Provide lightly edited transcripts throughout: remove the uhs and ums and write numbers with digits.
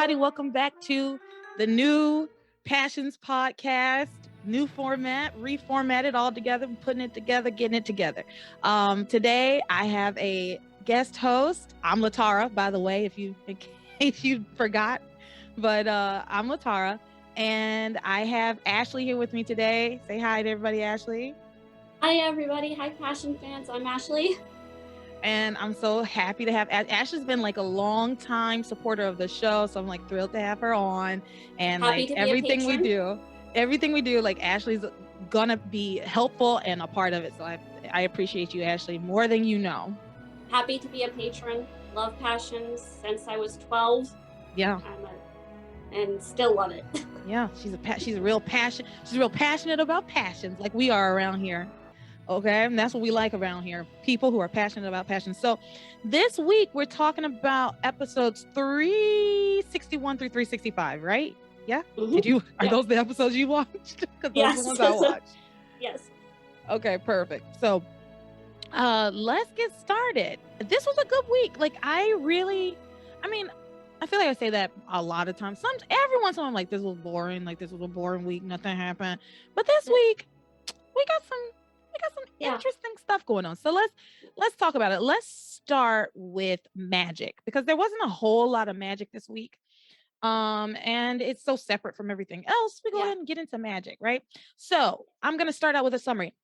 everybody. Welcome back to the new Passions Podcast. New format, reformatted all together, putting it together, getting it together. Today, I have a guest host. I'm LeTara, by the way, in case you forgot. But I'm LeTara, and I have Ashley here with me today. Say hi to everybody, Ashley. Hi, everybody. Hi, Passion fans. I'm Ashley. And I'm so happy to have Ashley's been like a long time supporter of the show. So I'm like thrilled to have her on. And Happy like everything we do, like Ashley's gonna be helpful and a part of it. So I appreciate you, Ashley, more than you know. Happy to be a patron. Love Passions since I was 12. Yeah. And still love it. Yeah, she's real passionate about passions like we are around here. Okay, and that's what we like around here, people who are passionate about passion. So this week we're talking about episodes 361 through 365, right? Yeah. Mm-hmm. Are those the episodes you watched? Because yes. Those are the ones I watched. Yes. Okay, perfect. So let's get started. This was a good week. Like I feel like I say that a lot of times. Every once in a while I'm like, this was boring. Like this was a boring week. Nothing happened. But this week we got some interesting stuff going on. So let's talk about it. Let's start with magic because there wasn't a whole lot of magic this week. And it's so separate from everything else. We go ahead and get into magic, right? So I'm going to start out with a summary.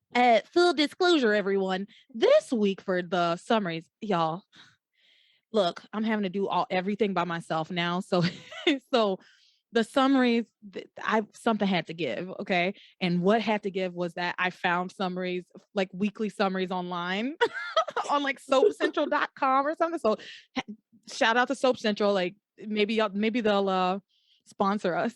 Full disclosure, everyone. This week for the summaries, y'all, look, I'm having to do everything by myself now. So the summaries, something had to give, okay? And what had to give was that I found summaries, like weekly summaries online on like soapcentral.com or something. So shout out to Soap Central. Like maybe they'll sponsor us.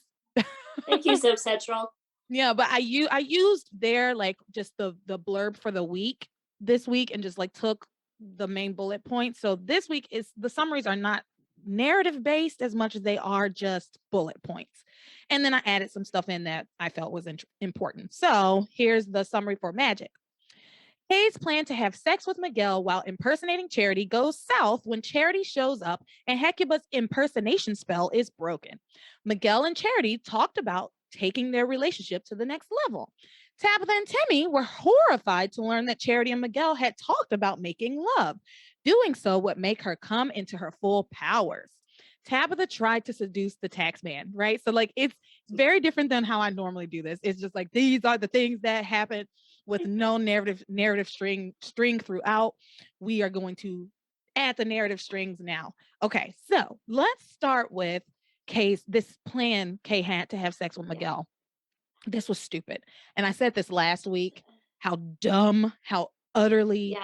Thank you, Soap Central. Yeah, but I used their like just the blurb for the week this week and just like took the main bullet points. So this week the summaries are not narrative based as much as they are just bullet points. And then I added some stuff in that I felt was important. So here's the summary for magic. Kay's plan to have sex with Miguel while impersonating Charity goes south when Charity shows up and Hecuba's impersonation spell is broken. Miguel and Charity talked about taking their relationship to the next level. Tabitha and Timmy were horrified to learn that Charity and Miguel had talked about making love. Doing so would make her come into her full powers. Tabitha tried to seduce the tax man, right? So like it's very different than how I normally do this. It's just like these are the things that happen with no narrative string throughout. We are going to add the narrative strings now. Okay, so let's start with this plan Kay had to have sex with Miguel. This was stupid. And I said this last week, how dumb, how utterly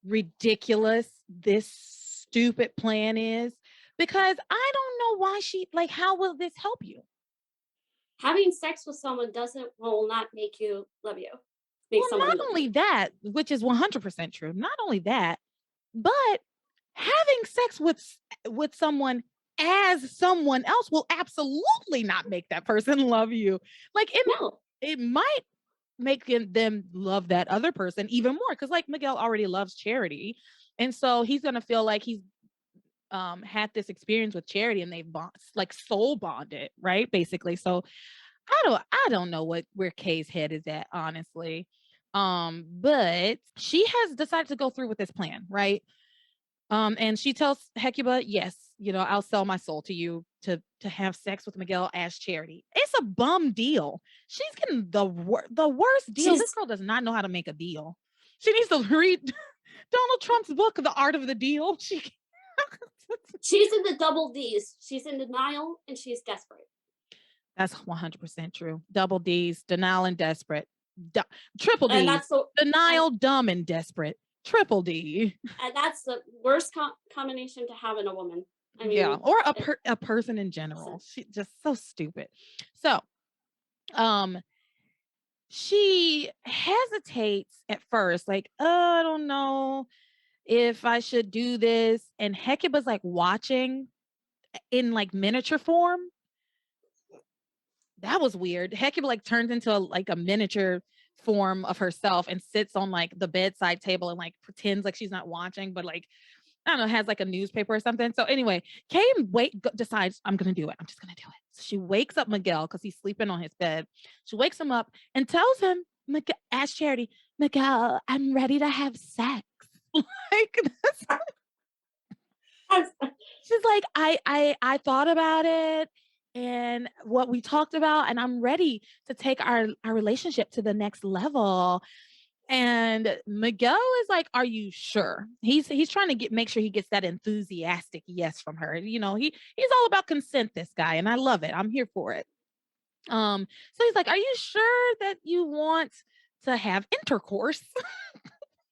ridiculous this stupid plan is. Because I don't know why how will this help you? Having sex with someone will not make you love you. Not only that, which is 100% true, not only that, but having sex with someone as someone else will absolutely not make that person love you. Like it might make them love that other person even more because like Miguel already loves Charity. And so he's going to feel like he's had this experience with Charity and they've soul bonded, right? Basically. So I don't know where Kay's head is at, honestly. But she has decided to go through with this plan, right? And she tells Hecuba, yes, I'll sell my soul to you to have sex with Miguel as Charity. It's a bum deal. She's getting the worst deal. This girl does not know how to make a deal. She needs to read Donald Trump's book, The Art of the Deal. She's in the double D's. She's in denial and she's desperate. That's 100% true. Double D's, denial and desperate. Triple D. Denial, dumb, and desperate. Triple D. And that's the worst combination to have in a woman. I mean, or a person in general. She just so stupid. So, she hesitates at first, like, I don't know if I should do this. And Hecuba's like watching in like miniature form. That was weird. Hecuba like turns into a miniature form of herself and sits on like the bedside table and like pretends like she's not watching, but like I don't know, has like a newspaper or something. So anyway, Kay decides, I'm going to do it. I'm just going to do it. So she wakes up Miguel because he's sleeping on his bed. She wakes him up and tells him, as Charity, Miguel, I'm ready to have sex. Like, she's like, I thought about it and what we talked about, and I'm ready to take our relationship to the next level. And Miguel is like, "Are you sure?" He's trying to make sure he gets that enthusiastic yes from her. You know, he's all about consent, this guy, and I love it. I'm here for it. So he's like, "Are you sure that you want to have intercourse?"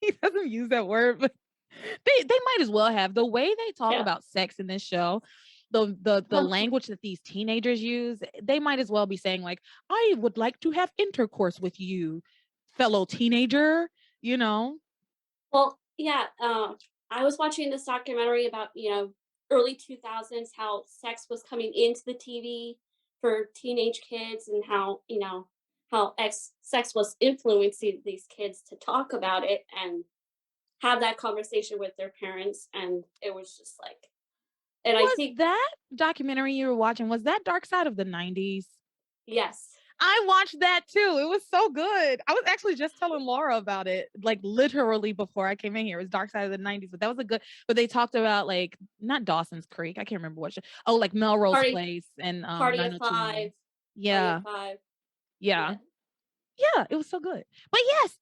He doesn't use that word, but they might as well have. The way they talk Yeah. about sex in this show, the language that these teenagers use, they might as well be saying like, "I would like to have intercourse with you, fellow teenager," you know? Well, yeah, I was watching this documentary about, early 2000s, how sex was coming into the TV for teenage kids and how, how sex was influencing these kids to talk about it and have that conversation with their parents. And it was just like, and I Was think, that documentary you were watching, was that Dark Side of the 90s? yes, I watched that too. It was so good. I was actually just telling Laura about it, like literally before I came in here. It was Dark Side of the 90s, but that was a good, but they talked about like not Dawson's Creek. I can't remember what show. Oh, like Melrose Party, Place and Party of 90210. Five, Party of Yeah. Five. Yeah. Yeah. Yeah, it was so good. But yes,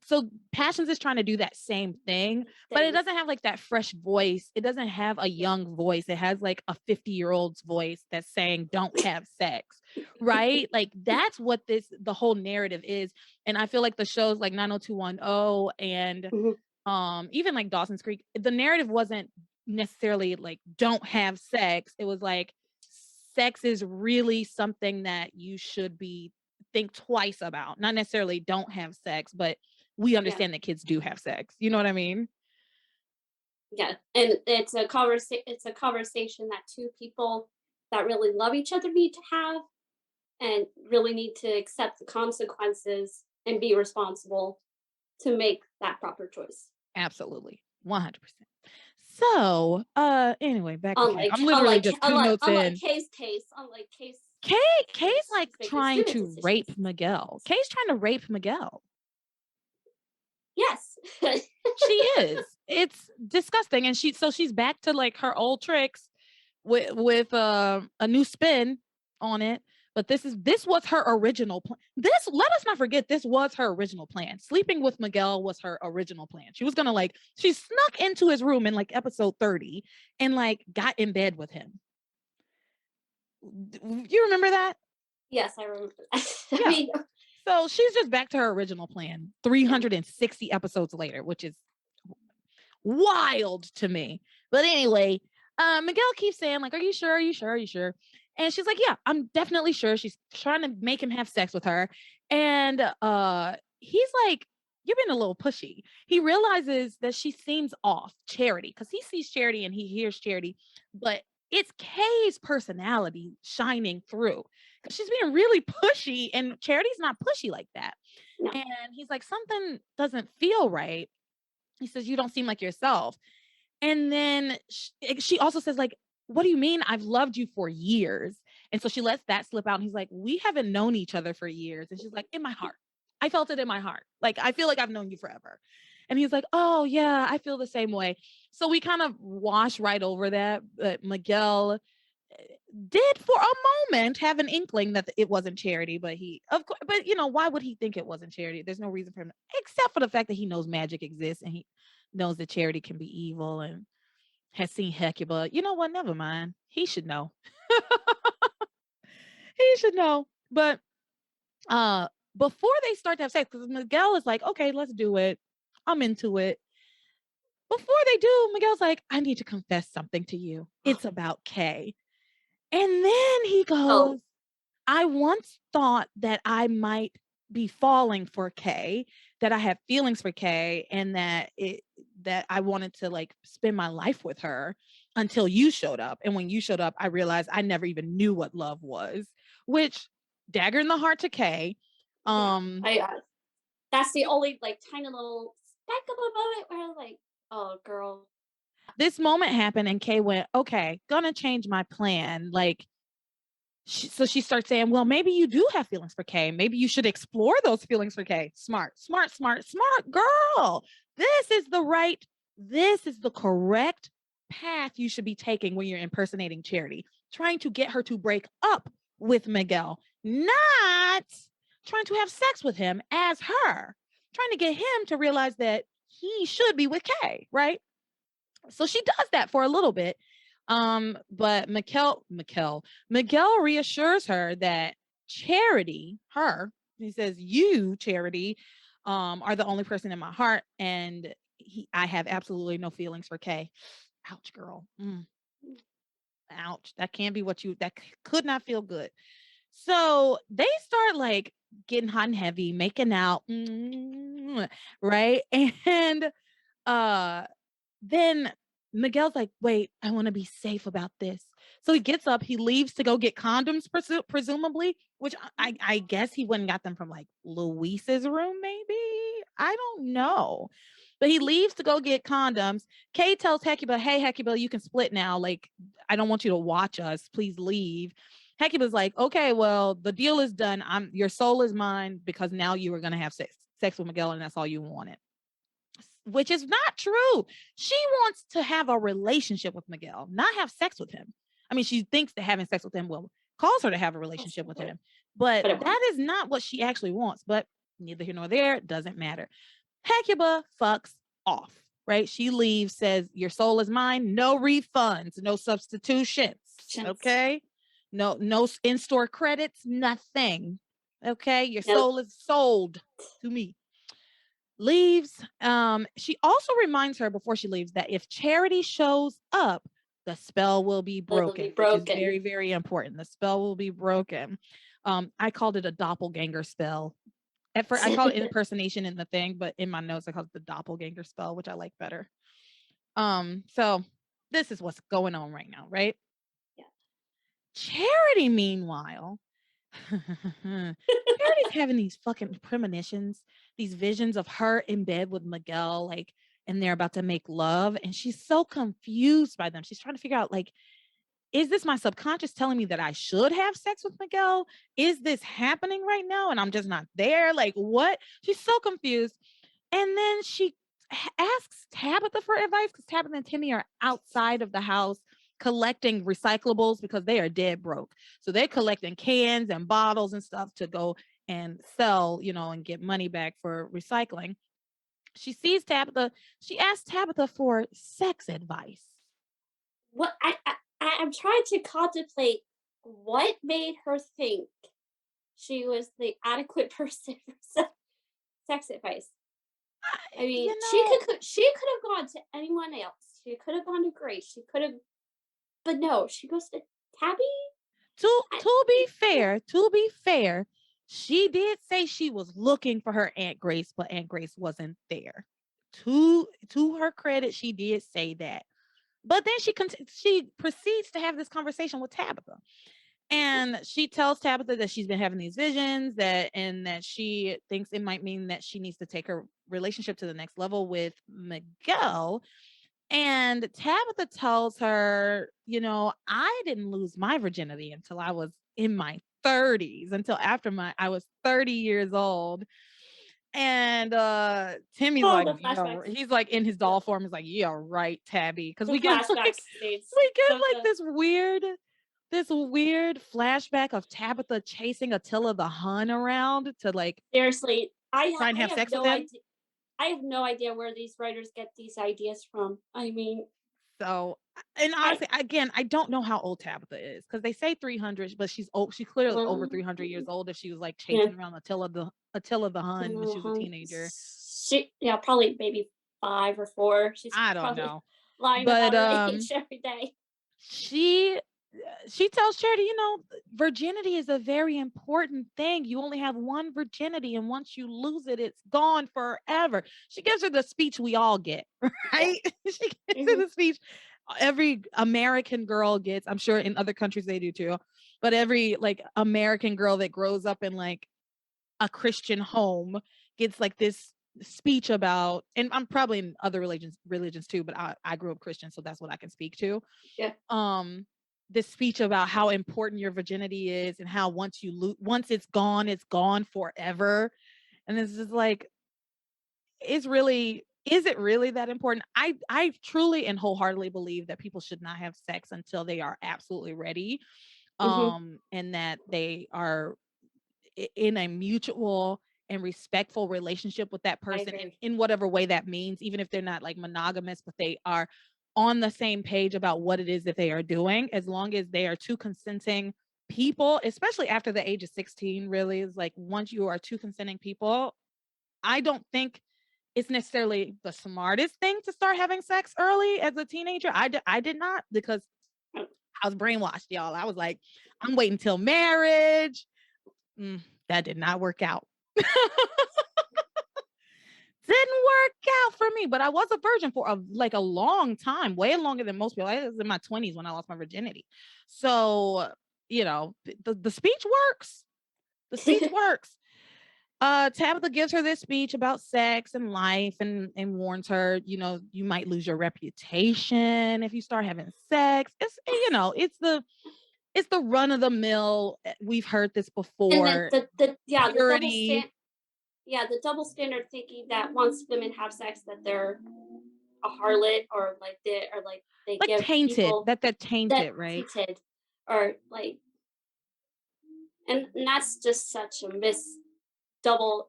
so Passions is trying to do that same thing, but it Thing. doesn't have like that fresh voice. It doesn't have a Yeah. young voice. It has like a 50-year-old's voice that's saying don't have sex, right? Like that's what the whole narrative is. And I feel like the shows like 90210 and Mhm. even like Dawson's Creek, the narrative wasn't necessarily like don't have sex. It was like sex is really something that you should be think twice about. Not necessarily don't have sex, but we Yeah. understand that kids do have sex. You know what I mean? Yeah, and it's a conversation that two people that really love each other need to have and really need to accept the consequences and be responsible to make that proper choice. Absolutely. 100%. So, anyway, back to Kay. Unlike I'm literally unlike just two unlike notes unlike in. Kay's case, unlike Kay Kay's case, like she's making trying student to rape decisions. Miguel. Kay's trying to rape Miguel. Yes. She is. It's disgusting. And she's back to like her old tricks with a new spin on it. But this was her original plan. This let us not forget this was her original plan. Sleeping with Miguel was her original plan. She was gonna like she snuck into his room in like episode 30 and like got in bed with him. You remember that? Yes, I remember that. I Yeah. mean, So she's just back to her original plan yeah. 360 episodes later, which is wild to me. But anyway, Miguel keeps saying, like, are you sure? Are you sure? Are you sure? And she's like, yeah, I'm definitely sure. She's trying to make him have sex with her. And he's like, you're being a little pushy. He realizes that she seems off, Charity, because he sees Charity and he hears Charity, but it's Kay's personality shining through. Because she's being really pushy, and Charity's not pushy like that. No. And he's like, something doesn't feel right. He says, you don't seem like yourself. And then she also says, like, what do you mean? I've loved you for years. And so she lets that slip out. And he's like, we haven't known each other for years. And she's like, in my heart. I felt it in my heart. Like, I feel like I've known you forever. And he's like, oh, yeah, I feel the same way. So we kind of wash right over that. But Miguel did for a moment have an inkling that it wasn't Charity, but of course, but why would he think it wasn't Charity? There's no reason for him, except for the fact that he knows magic exists and he knows that Charity can be evil and has seen Hecuba. You know what? Never mind. He should know. He should know. But before they start to have sex, because Miguel is like, okay, let's do it. I'm into it. Before they do, Miguel's like, I need to confess something to you. It's about Kay. And then he Oh, goes, I once thought that I might be falling for Kay, that I have feelings for Kay, and that I wanted to like spend my life with her until you showed up. And when you showed up, I realized I never even knew what love was, which dagger in the heart to Kay. yeah. Um, That's the only like tiny little speck of a moment where I was like, oh, girl. This moment happened and Kay went, okay, gonna change my plan. Like, so she starts saying, well, maybe you do have feelings for Kay. Maybe you should explore those feelings for Kay. Smart, smart, smart, smart girl. This is the right, this is the correct path you should be taking when you're impersonating Charity, trying to get her to break up with Miguel, not trying to have sex with him as her, trying to get him to realize that he should be with Kay, right? So she does that for a little bit. But Miguel reassures her that Charity, he says, you, Charity, are the only person in my heart, and I have absolutely no feelings for Kay. Ouch, girl. Ouch. That can't be that could not feel good. So they start like getting hot and heavy, making out, right? And uh then Miguel's like, wait, I want to be safe about this. So he gets up, he leaves to go get condoms, presumably, which I guess he went and got them from like Luis's room, maybe. I don't know. But he leaves to go get condoms. Kay tells Hecuba, hey, Hecuba, you can split now. Like, I don't want you to watch us. Please leave. Hecuba's like, okay, well, the deal is done. Your soul is mine because now you are going to have sex with Miguel, and that's all you wanted, which is not true. She wants to have a relationship with Miguel, not have sex with him. I mean, she thinks that having sex with him will cause her to have a relationship with him, but that is not what she actually wants. But neither here nor there, doesn't matter. Hecuba fucks off, right? She leaves, says, your soul is mine, no refunds, no substitutions, okay? No in-store credits, nothing, okay? Your soul is sold to me. Leaves. She also reminds her before she leaves that if Charity shows up, the spell will be broken, which is very, very important. The spell will be broken. I called it a doppelganger spell. At first, I called it impersonation in the thing, but in my notes, I called it the doppelganger spell, which I like better. So this is what's going on right now, right? Yeah. Charity, meanwhile, Charity's having these fucking premonitions, these visions of her in bed with Miguel, like, and they're about to make love. And she's so confused by them. She's trying to figure out, like, is this my subconscious telling me that I should have sex with Miguel? Is this happening right now? And I'm just not there. Like, what? She's so confused. And then she asks Tabitha for advice because Tabitha and Timmy are outside of the house collecting recyclables because they are dead broke. So they're collecting cans and bottles and stuff to go and sell, and get money back for recycling. She sees Tabitha. She asks Tabitha for sex advice. What I'm trying to contemplate what made her think she was the adequate person for sex advice. I mean, she could have gone to anyone else. She could have gone to Grace. She could have, but no, she goes to Tabby. To be fair, she did say she was looking for her Aunt Grace, but Aunt Grace wasn't there. To her credit, she did say that. But then she proceeds to have this conversation with Tabitha. And she tells Tabitha that she's been having these visions and that she thinks it might mean that she needs to take her relationship to the next level with Miguel. And Tabitha tells her, I didn't lose my virginity until I was in my 30s, until after I was 30 years old. And Timmy's he's like in his doll form, he's like, yeah, right, Tabby. Because we get like this weird flashback of Tabitha chasing Attila the Hun around to like seriously try and have sex with him. I have no idea where these writers get these ideas from. I mean, so, and honestly, again, I don't know how old Tabitha is because they say 300, but she's old. She's clearly over 300 years old if she was like chasing around Attila the Hun when she was a teenager. Probably maybe 5 or 4. I don't know. Lying about her age every day. She tells Charity, virginity is a very important thing. You only have one virginity, and once you lose it, it's gone forever. She gives her the speech we all get, right? She gives her the speech every American girl gets. I'm sure in other countries they do too, but every like American girl that grows up in like a Christian home gets like this speech about, and I'm probably in other religions too, but I grew up Christian, so that's what I can speak to. Yeah. Um, this speech about how important your virginity is and how once it's gone forever. And this is like, is it really that important? I truly and wholeheartedly believe that people should not have sex until they are absolutely ready. Mhm. And that they are in a mutual and respectful relationship with that I person agree. in whatever way that means, even if they're not like monogamous, but they are on the same page about what it is that they are doing, as long as they are two consenting people, especially after the age of 16, really is like once you are two consenting people, I don't think it's necessarily the smartest thing to start having sex early as a teenager. I did not, because Oh. I was brainwashed, y'all. I was like, I'm waiting till marriage. That did not work out. Didn't work out for me, but I was a virgin for a long time, way longer than most people. I was in my 20s when I lost my virginity. So, the speech works. The speech works. Tabitha gives her this speech about sex and life, and warns her, you might lose your reputation if you start having sex. It's the run of the mill. We've heard this And then before. the Purity, the double standard thinking that once women have sex that they're a harlot, or like they like give tainted, people that they're that tainted, right? tainted, or like, and that's just such a double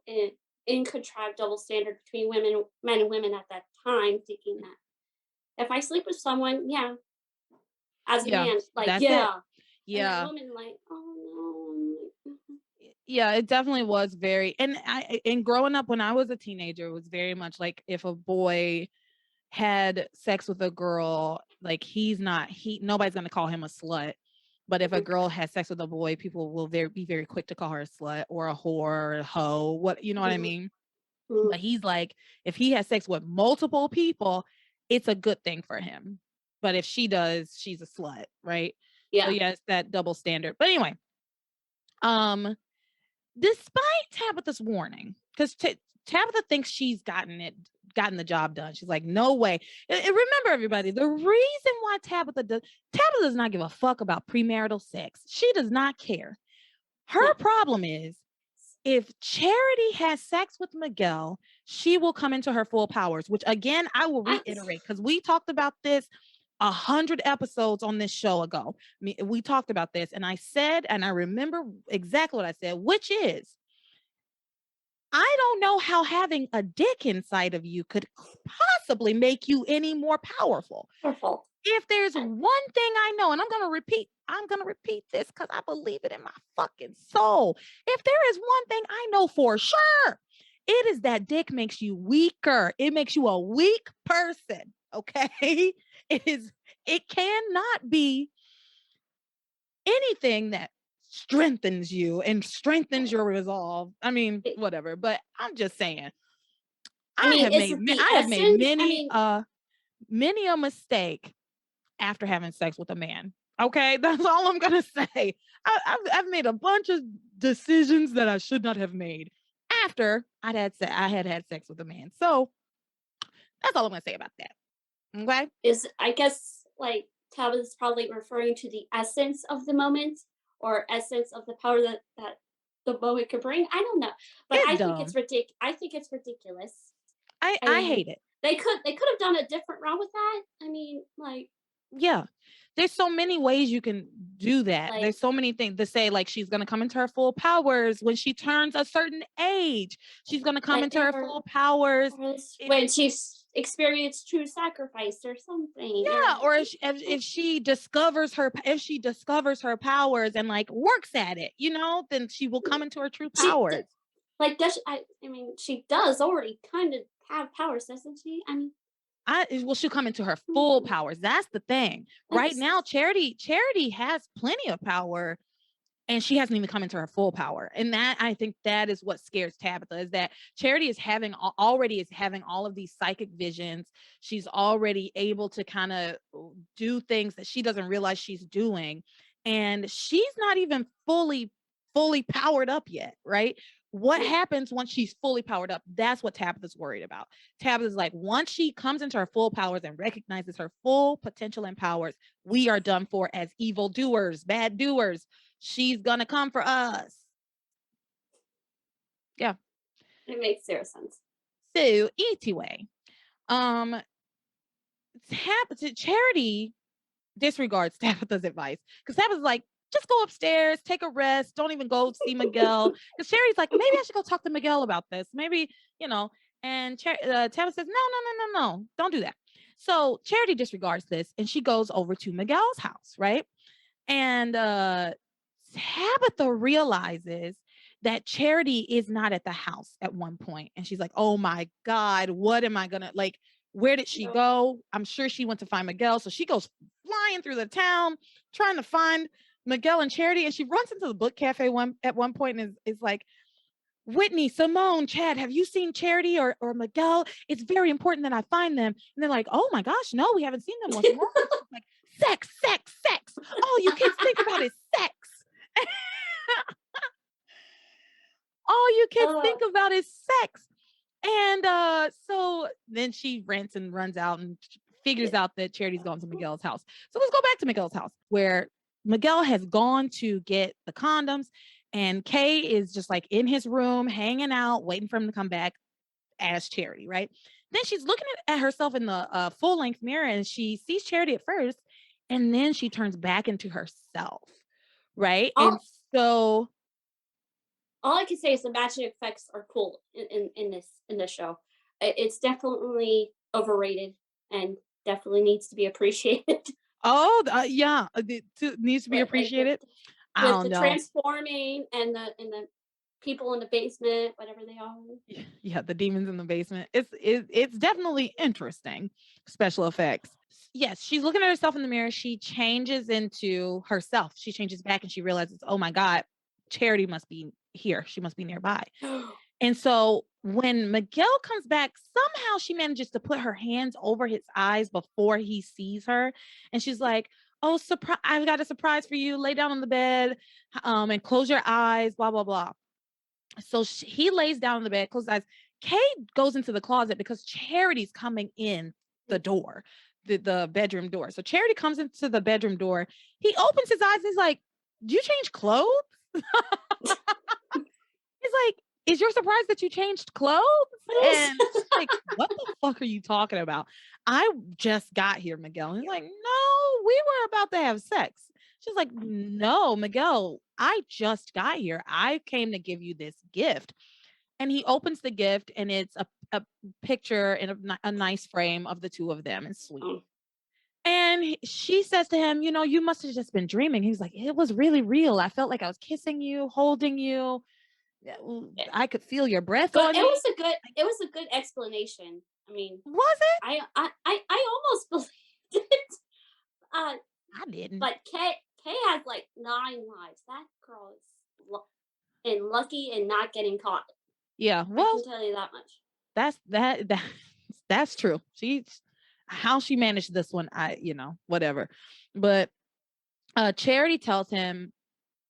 in contrived double standard between men and women at that time, thinking that if I sleep with someone, yeah, as a Yeah, man, like, that's it. yeah, and a Yeah. woman, like, oh no, I'm like, Yeah, it definitely was very, and growing up when I was a teenager, it was very much like if a boy had sex with a girl, like nobody's gonna call him a slut. But if a mhm, girl has sex with a boy, people will be very quick to call her a slut or a whore or a hoe. What you know what I mhm, mean? mhm, But he's like, if he has sex with multiple people, it's a good thing for him. But if she does, she's a slut, right? So yeah, yeah, it's that double standard. But anyway, um, despite Tabitha's warning, because Tabitha thinks she's gotten the job done. She's like, no way. And remember, everybody, the reason why Tabitha does not give a fuck about premarital sex. She does not care. Her no, problem is if Charity has sex with Miguel, she will come into her full powers, which again, I will I, reiterate because we talked about this 100 episodes on this show ago. We talked about this, and I said, and I remember exactly what I said, which is, I don't know how having a dick inside of you could possibly make you any more powerful. powerful. If there's one thing I know, and I'm going to repeat this because I believe it in my fucking soul. If there is one thing I know for sure, it is that dick makes you weaker. It makes you a weak person. Okay. It cannot be anything that strengthens you and strengthens your resolve. I mean, It, whatever, but I'm just saying, I mean, is it the I have made essence? I mean, many a mistake after having sex with a man. Okay, that's all I'm gonna say. I've made a bunch of decisions that I should not have made after I had sex with a man. So that's all I'm gonna say about that. Okay. is I guess like Tabitha's probably referring to the essence of the moment, or essence of the power that the moment could bring. I don't know, but It's I think it's dumb. ridiculous. I think it's ridiculous. I I mean, hate it. they could have done a different route with that. I mean, Yeah. There's so many ways you can do that. like There's so many things to say, like she's gonna come into her full powers when she turns a certain age. She's gonna come like into her full powers. or when she's experienced true sacrifice or something, Yeah, or or if she discovers her powers and like works at it, then she will come into her true she powers. does I mean she does already kind of have powers, doesn't she? I mean, She'll come into her full hmm, powers. That's the thing. Right that's now, Charity has plenty of power, and she hasn't even come into her full power. And that, I think, that is what scares Tabitha, is that Charity already is having all of these psychic visions. She's already able to kind of do things that she doesn't realize she's doing, and she's not even fully powered up yet, right? What Yeah. happens once she's fully powered up? That's what Tabitha's worried about. Tabitha's like, once she comes into her full powers and recognizes her full potential and powers, we are done for as evil doers, bad doers. She's gonna come for us. Yeah. It makes zero sense. So, anyway, um, Charity disregards Tabitha's advice because Tabitha's like, just go upstairs, take a rest, don't even go see Miguel. Because Charity's like, maybe I should go talk to Miguel about this. Maybe, you know. And Tabitha says, no, don't do that. So Charity disregards this and she goes over to Miguel's house, right? And Tabitha realizes that Charity is not at the house at one point. And she's like, oh my God, what am I gonna like? Where did she No. go? I'm sure she went to find Miguel. So she goes flying through the town trying to find Miguel and Charity. And she runs into the book cafe at one point and is like, Whitney, Simone, Chad, have you seen Charity or Miguel? It's very important that I find them. And they're like, oh my gosh, no, we haven't seen them. What's wrong? Like, sex. All you kids think about is sex. All you kids think about is sex. And so then she rants and runs out and figures out that Charity's gone to Miguel's house. So let's go back to Miguel's house where Miguel has gone to get the condoms and Kay is just like in his room hanging out, waiting for him to come back as Charity, right? Then she's looking at herself in the full length mirror and she sees Charity at first and then she turns back into herself, right? And all, so all I can say is the magic effects are cool in this show. It's definitely overrated and definitely needs to be appreciated. oh yeah, it needs to be like appreciated. I with don't the know. transforming and the people in the basement, whatever they are. Yeah, the demons in the basement. It's definitely interesting special effects. Yes, she's looking at herself in the mirror. She changes into herself. She changes back and she realizes, oh my God, Charity must be here. She must be nearby. And so when Miguel comes back, somehow she manages to put her hands over his eyes before he sees her. And she's like, oh, surprise, I've got a surprise for you. Lay down on the bed and close your eyes, blah, blah, blah. So he lays down on the bed, closes his eyes. Kate goes into the closet because Charity's coming in the door, the bedroom door. So Charity comes into the bedroom door. He opens his eyes and he's like, do you change clothes? He's like, is your surprise that you changed clothes? And she's like, what the fuck are you talking about? I just got here, Miguel. And he's like, no, we were about to have sex. She's like, no, Miguel, I just got here. I came to give you this gift. And he opens the gift and it's a picture in a nice frame of the two of them. It's sweet. And she says to him, you know, you must have just been dreaming. He's like, it was really real. I felt like I was kissing you, holding you. I could feel your breath But on me. it was a good explanation. I mean, Was it? I almost believed it. I didn't. But Kay has like 9 lives. That girl is and lucky and not getting caught. Yeah, well, I can tell you that much. That's true. How she managed this one, whatever. But Charity tells him,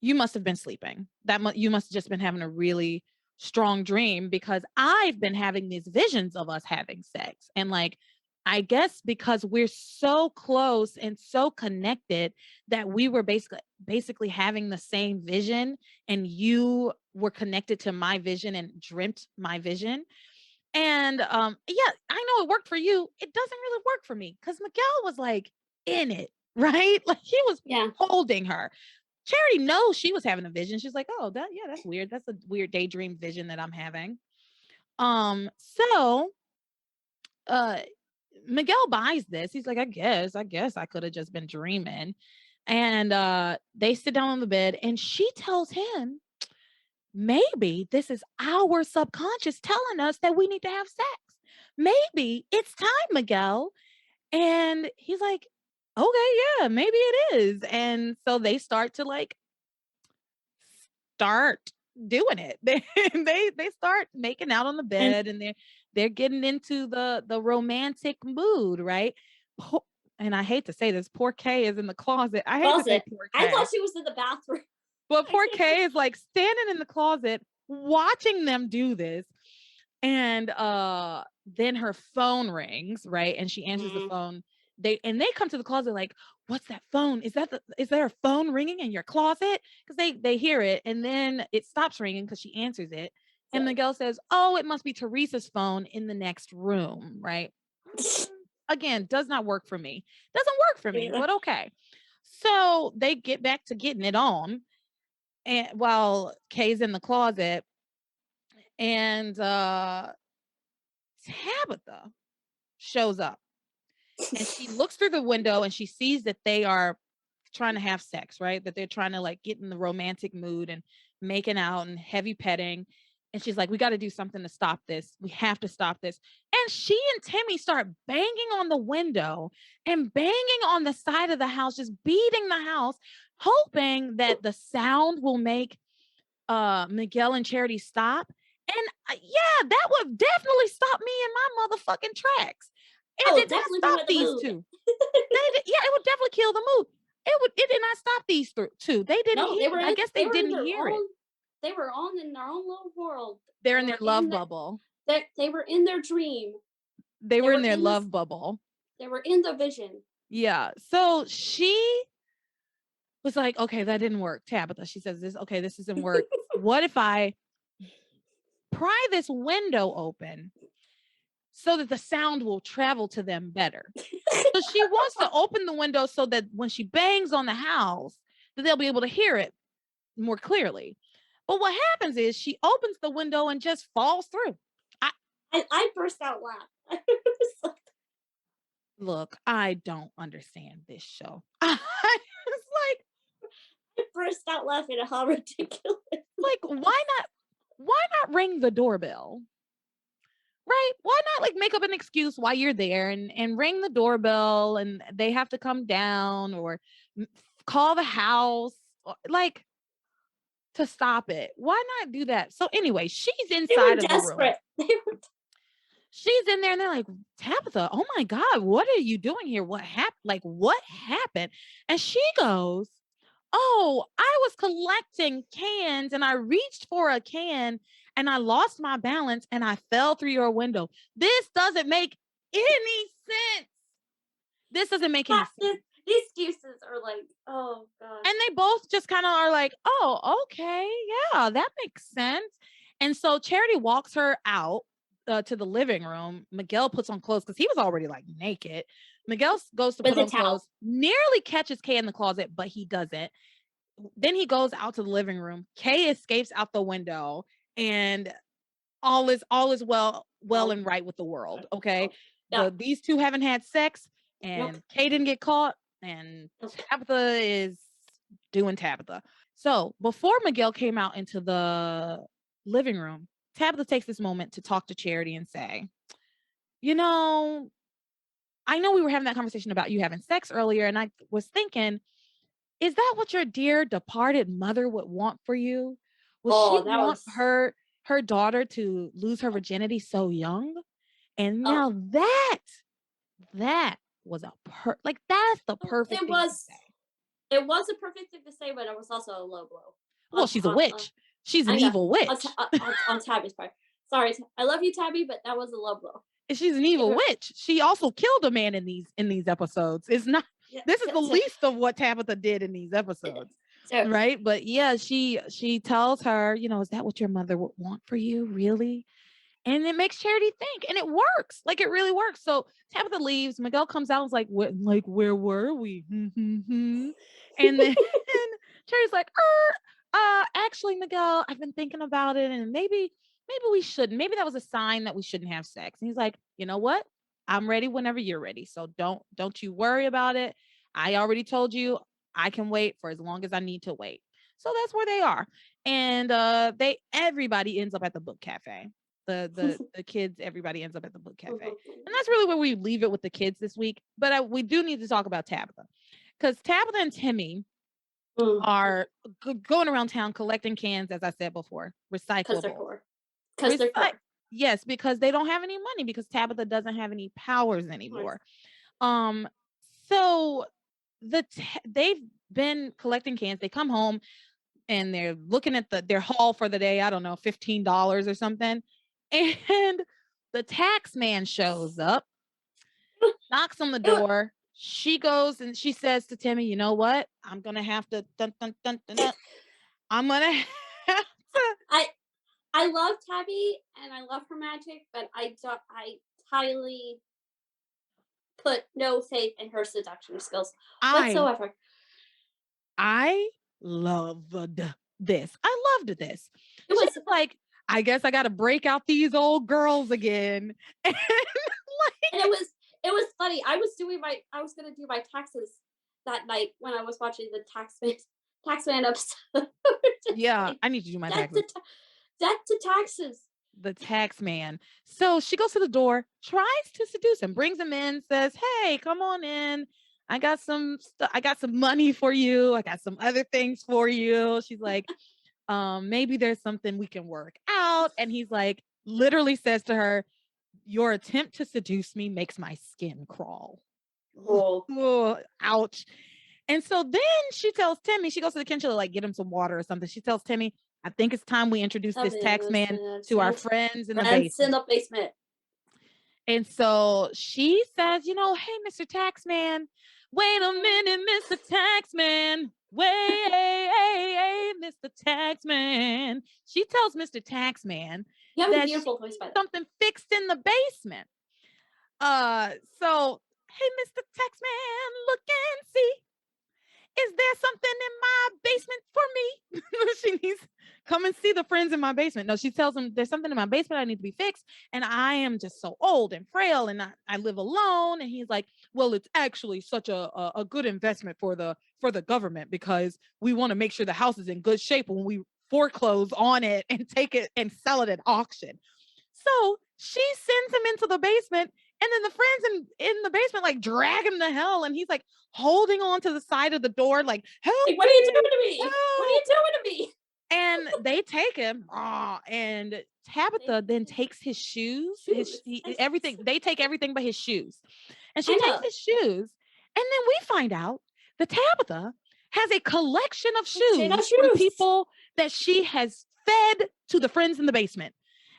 you must have been sleeping. You must have just been having a really strong dream because I've been having these visions of us having sex. And like, I guess because we're so close and so connected that we were basically having the same vision and you were connected to my vision and dreamt my vision. And yeah, I know it worked for you. It doesn't really work for me because Miguel was like in it, right? Like he was holding her. Charity knows she was having a vision. She's like, oh, that's weird. That's a weird daydream vision that I'm having. So Miguel buys this. He's like, I guess I could have just been dreaming. And they sit down on the bed and she tells him, maybe this is our subconscious telling us that we need to have sex. Maybe it's time, Miguel. And he's like, okay, yeah, maybe it is. And so they start to like start doing it. They start making out on the bed and they're getting into the romantic mood, right? And I hate to say this, poor Kay is in the closet. I hate to say poor Kay. I thought she was in the bathroom. But poor Kay is like standing in the closet watching them do this. And then her phone rings, right? And she answers the Mm. phone. They come to the closet like, what's that phone? Is there a phone ringing in your closet? Because they hear it and then it stops ringing because she answers it. And So, Miguel says, oh, it must be Teresa's phone in the next room, right? Again, does not work for me. Doesn't work for me, yeah. but okay. So they get back to getting it on, and while Kay's in the closet, and Tabitha shows up, and she looks through the window and she sees that they are trying to have sex, right? That they're trying to like get in the romantic mood and making out and heavy petting. And she's like, we got to do something to stop this. We have to stop this. And she and Timmy start banging on the window and banging on the side of the house, just beating the house, hoping that the sound will make Miguel and Charity stop. And yeah, that would definitely stop me in my motherfucking tracks. I It will did not definitely be stop with the these mood. two. Yeah, it would definitely kill the mood. It did not stop these two. They didn't No, hear I guess they they were in didn't their hear it. own they were on in their own little world. They're They in their were love in bubble. they were in their dream. They They were in were their in this love bubble. they were in the vision. Yeah. So she was like, okay, that didn't work. Tabitha, she says this isn't work. What if I pry this window open so that the sound will travel to them better? So she wants to open the window so that when she bangs on the house, that they'll be able to hear it more clearly. But what happens is she opens the window and just falls through. I I burst out laughing. look, I don't understand this show. It's I burst out laughing at how ridiculous. why not ring the doorbell? Right? Why not like make up an excuse why you're there and ring the doorbell and they have to come down or call the house like to stop it. Why not do that? So anyway, she's They were inside of the room. desperate. They were She's in there and they're like, Tabitha, oh my God, what are you doing here? What happened? Like, what happened? And she goes, oh, I was collecting cans and I reached for a can and I lost my balance and I fell through your window. This doesn't make any sense. This doesn't make any sense. these excuses are like, oh god. And they both just kind of are like, oh, okay, yeah, that makes sense. And so Charity walks her out to the living room. Miguel puts on clothes because he was already like naked. Miguel goes to With put a on towel. clothes, nearly catches Kay in the closet, but he doesn't. Then he goes out to the living room. Kay escapes out the window, and all is well Well, and right with the world. Okay, yeah. these two haven't had sex, Nope. and Kay didn't get caught, and Nope. Tabitha is doing Tabitha. So before Miguel came out into the living room, Tabitha takes this moment to talk to Charity and say, you know, I know we were having that conversation about you having sex earlier, and I was thinking, is that what your dear departed mother would want for you? Would she Oh, that want was her daughter to lose her virginity so young? And oh, now that was like that's the perfect it thing to was say. it was a perfect thing to say, but it was also a low blow. Well, she's a witch. She's an I know evil witch. on Tabby's part. Sorry, I love you, Tabby, but that was a low blow. She's an evil witch. She also killed a man in these episodes. It's not this is the least of what Tabitha did in these episodes. Right? But yeah, she tells her, is that what your mother would want for you? Really? And it makes Charity think, and it works. Like it really works. So Tabitha leaves. Miguel comes out and is like, "What? Like where were we?" And then Charity's like, actually, Miguel, I've been thinking about it, and maybe we shouldn't. Maybe that was a sign that we shouldn't have sex." And he's like, "You know what? I'm ready whenever you're ready. So don't you worry about it. I already told you I can wait for as long as I need to wait." So that's where they are. And everybody ends up at the book cafe. The kids, everybody ends up at the book cafe. And that's really where we leave it with the kids this week. But we do need to talk about Tabitha. Because Tabitha and Timmy are going around town collecting cans, as I said before, recyclable. Because they're poor. Yes, because they don't have any money because Tabitha doesn't have any powers anymore. So they've been collecting cans. They come home. and they're looking at their haul for the day. I don't know, $15 or something. And the tax man shows up, knocks on the It wa door. She goes and she says to Timmy, "You know what? I'm gonna have to dun, dun, dun, dun, dun. I'm gonna have to." I I love Tabby and I love her magic, but I highly put no faith in her seduction skills I whatsoever. I loved this. I loved this. It She's was like, I guess I got to break out these old girls again. And and it was funny. I was gonna do my taxes that night when I was watching the taxman episode. Just yeah, like I need to do my death taxes. to death to taxes. The tax man. So she goes to the door, tries to seduce him, brings him in, says, "Hey, come on in. I got some money for you. I got some other things for you." She's like, maybe there's something we can work out." And he's like, literally says to her, "Your attempt to seduce me makes my skin crawl." Oh, Ugh, ouch. And so then she tells Timmy, she goes to the kitchen to like get him some water or something. She tells Timmy, "I think it's time we introduce this tax man to our friends in the friends in basement." the basement. And so she says, "Hey, Mr. Taxman, wait a minute, Mr. Taxman. Wait, hey, Mr. Taxman." She tells Mr. Taxman You have a that she beautiful voice, needs by the way. something fixed in the basement. So, "Hey, Mr. Taxman, look and see. Is there something in my basement for me?" She needs come and see the friends in my basement. No, she tells him there's something in my basement I need to be fixed. And I am just so old and frail and I live alone. And he's like, "Well, it's actually such a good investment for the government because we want to make sure the house is in good shape when we foreclose on it and take it and sell it at auction." So she sends him into the basement, and then the friends in the basement like drag him to hell, and he's like holding on to the side of the door, like, "Help Like, what are you doing me, to me? What are you help!" doing to me? And they take him. And They Tabitha then take takes his shoes, shoes. everything. They take everything but his shoes, and she I takes know. his shoes, and then we find out that Tabitha has a collection of Say no shoes from shoes. people that she has fed to the friends in the basement.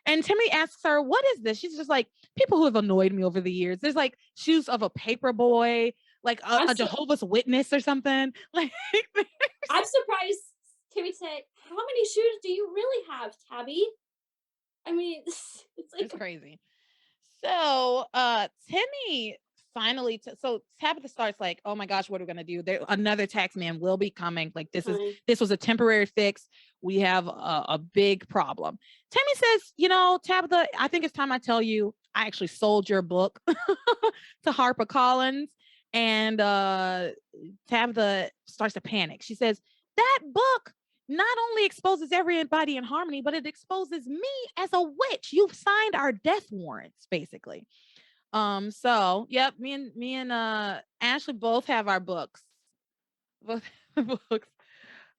And Timmy asks her, "What is this?" She's just like, "People who have annoyed me over the years." There's like shoes of a paper boy, like I'm a so Jehovah's Witness or something. Like, I'm surprised Timmy said, "How many shoes do you really have, Tabby?" I mean, it's like it's crazy. So Timmy finally so Tabitha starts like, "Oh my gosh, what are we gonna do? Another tax man will be coming. Like coming. this was a temporary fix. We have a big problem." Timmy says, "Tabitha, I think it's time I tell you I actually sold your book to HarperCollins." And Tabitha starts to panic. She says, "That book not only exposes everybody in Harmony, but it exposes me as a witch. You've signed our death warrants, basically." So yep, me and Ashley both have our books. Both books.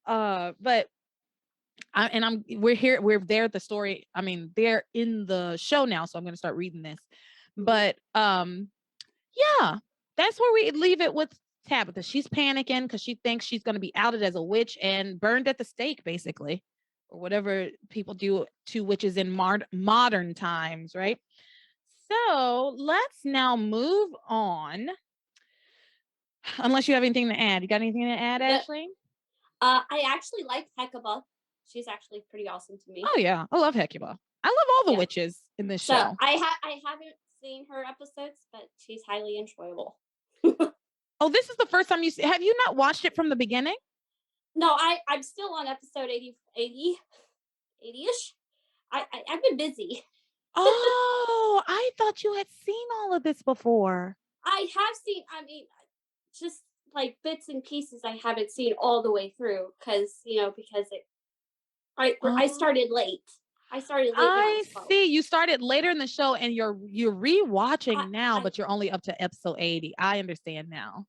But we're there at the story. I mean, they're in the show now, so I'm gonna start reading this. Mhm. But yeah, that's where we leave it with Tabitha. She's panicking because she thinks she's gonna be outed as a witch and burned at the stake, basically, or whatever people do to witches in modern times, right? So let's now move on. Unless you have anything to add. You got anything to add, The Ashley? I actually like Hecuba. She's actually pretty awesome to me. Oh yeah, I love Hecuba. I love all the Yeah. witches in this So show. I haven't seen her episodes, but she's highly enjoyable. Oh, this is the first time have you not watched it from the beginning? No, I'm still on episode 80 ish. I've been busy. Oh, I thought you had seen all of this before. I have seen. I mean, just like bits and pieces. I haven't seen all the way through because I Oh, started late. I started late when I I was 12. see. You started later in the show and you're I, rewatching now, I but you're only up to episode 80. I understand now.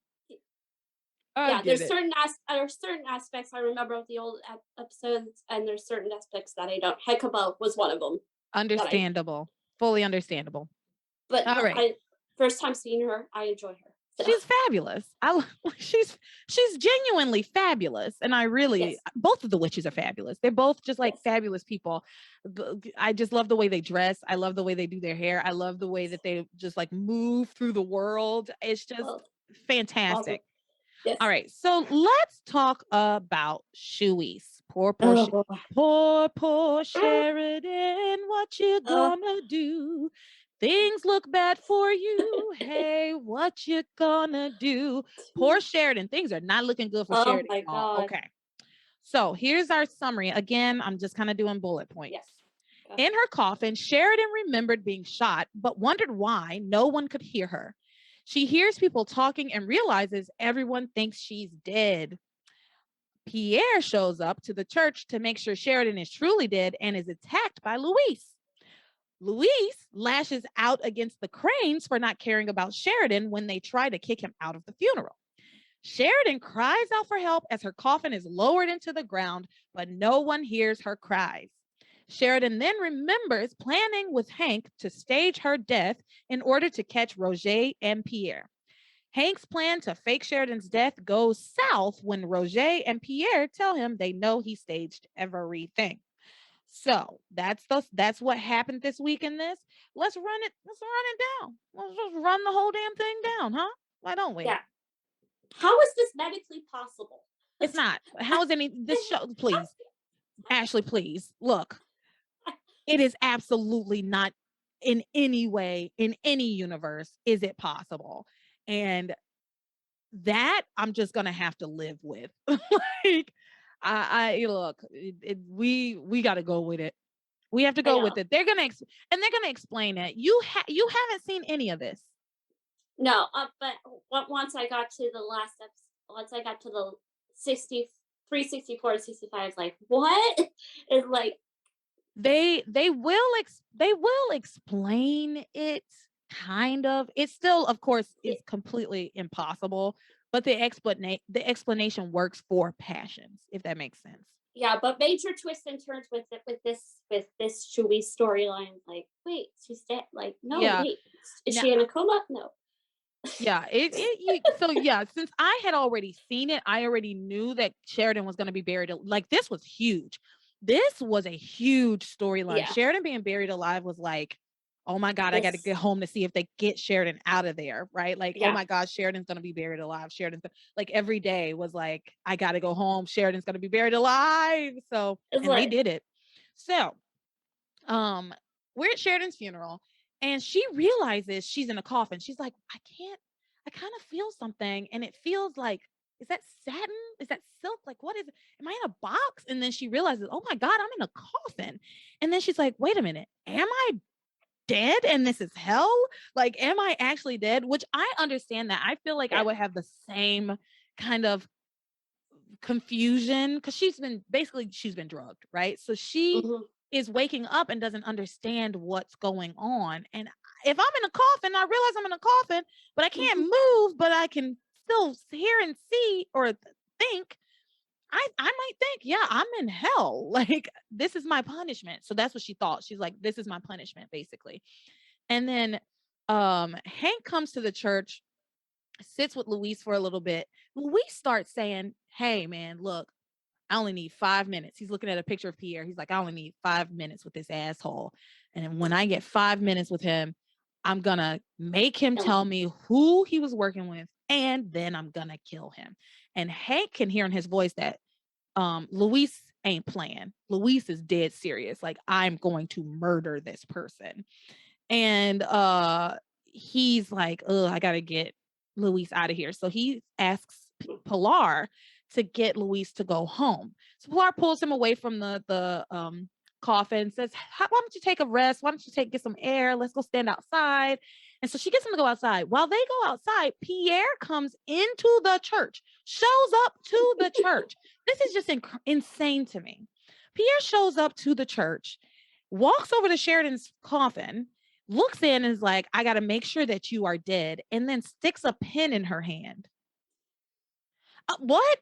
I yeah. get it. There's certain aspects I remember of the old episodes, and there's certain aspects that I don't. Hecuba was one of them that I. Understandable. Fully understandable. But All right. I first time seeing her, I enjoy her. So, She's fabulous. She's she's genuinely fabulous, and I really yes, both of the witches are fabulous. They're both just like yes. fabulous people. I just love the way they dress. I love the way they do their hair. I love the way that they just like move through the world. It's just Oh, awesome. fantastic. All Yes. right, so let's talk about Shoeies. Oh, boy. Poor Sheridan. What you Oh, gonna do? Things look bad for you. Hey, what you gonna do? Poor Sheridan. Things are not looking good for oh Sheridan, my y'all. God. Okay, so here's our summary. Again, I'm just kind of doing bullet points. Yes. Go In ahead. her coffin, Sheridan remembered being shot, but wondered why no one could hear her. She hears people talking and realizes everyone thinks she's dead. Pierre shows up to the church to make sure Sheridan is truly dead and is attacked by Louise. Louise lashes out against the Cranes for not caring about Sheridan when they try to kick him out of the funeral. Sheridan cries out for help as her coffin is lowered into the ground, but no one hears her cries. Sheridan then remembers planning with Hank to stage her death in order to catch Roger and Pierre. Hank's plan to fake Sheridan's death goes south when Roger and Pierre tell him they know he staged everything. So that's what happened this week in this. Let's run it down. Let's just run the whole damn thing down, huh? Why don't we? Yeah. How is this medically possible? It's not. How is any this show? Please, Ashley, please look. It is absolutely not in any way in any universe is it possible, and that I'm just gonna have to live with. Like, I look, we got to go with it. We have to I go with know. it. And they're gonna explain it. You haven't seen any of this. No, but once I got to the last episode, once I got to the 63, 64, 65, it's like, what? It's like, They will explain it kind of. It still, of course, is completely impossible, but the explanation works for Passions, if that makes sense. yeah, but major twists and turns with this Chewie storyline. Like, wait, she's dead. Like, no, Yeah. wait, is Now, she in a coma? No. yeah, so yeah, since I had already seen it, I already knew that Sheridan was going to be buried. Like this was huge. This was a huge storyline. Yeah, Sheridan being buried alive was like, oh my God, I got to this. get home to see if they get Sheridan out of there, right? Like, oh Yeah, my God, Sheridan's going to be buried alive. Like every day was like, I got to go home. Sheridan's going to be buried alive. So, it's and they like, did it. So, um, we're at Sheridan's funeral and she realizes she's in a coffin. She's like, I kind of feel something and it feels like, is that satin? Is that silk? Like, what is it? Am I in a box? And then she realizes, oh my God, I'm in a coffin. And then she's like, wait a minute, am I dead and this is hell? Like, am I actually dead? Which I understand that. I feel like I yeah. would have the same kind of confusion because she's been drugged, right? So she Hmm. is waking up and doesn't understand what's going on. And if I'm in a coffin, I realize I'm in a coffin, but I can't Hmm. move, but I can still hear and see or think. I might think, yeah, I'm in hell. Like this is my punishment. So that's what she thought. She's like, this is my punishment, basically. And then Hank comes to the church, sits with Luis for a little bit. Luis starts saying, hey man, look, I only need 5 minutes. He's looking at a picture of Pierre. He's like, I only need 5 minutes with this asshole. And when I get 5 minutes with him, I'm going to make him tell me who he was working with. And then I'm going to kill him. And Hank can hear in his voice that Luis ain't playing. Luis is dead serious. Like, I'm going to murder this person. And he's like, oh, I gotta get Luis out of here. So he asks Pilar to get Luis to go home. So Pilar pulls him away from the coffin and says, why don't you take a rest? Why don't you get some air? Let's go stand outside. And so she gets him to go outside. While they go outside, Pierre comes into the church, shows up to the church. This is just insane to me. Pierre shows up to the church, walks over to Sheridan's coffin, looks in and is like, I got to make sure that you are dead, and then sticks a pin in her hand. What?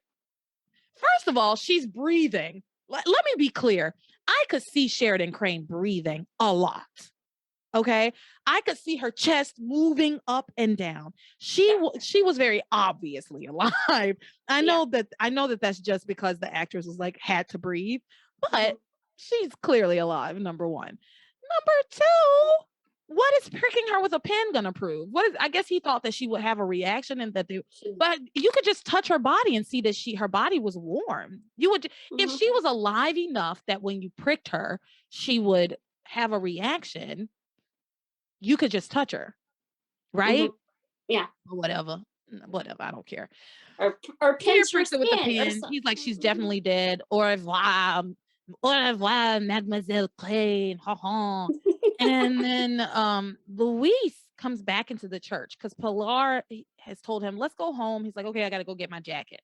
First of all, she's breathing. Let me be clear. I could see Sheridan Crane breathing a lot. Okay. I could see her chest moving up and down. Gotcha. She was very obviously alive. Yeah. I know that that's just because the actress was like had to breathe, but Mhm. she's clearly alive. Number one. Number two, what is pricking her with a pen gonna prove? What is, I guess he thought that she would have a reaction and that they, Should. but you could just touch her body and see that her body was warm. You would, if Mhm. she was alive enough that when you pricked her, she would have a reaction, you could just touch her, right? Mhm. Yeah. Or whatever. Whatever. I don't care. Or Pierre pinch her pricks her with the skin or pen. something. He's like, she's Mhm. definitely dead. Au revoir, Mademoiselle Crane. Ha ha. And then Luis comes back into the church because Pilar has told him, let's go home. He's like, okay, I gotta go get my jacket.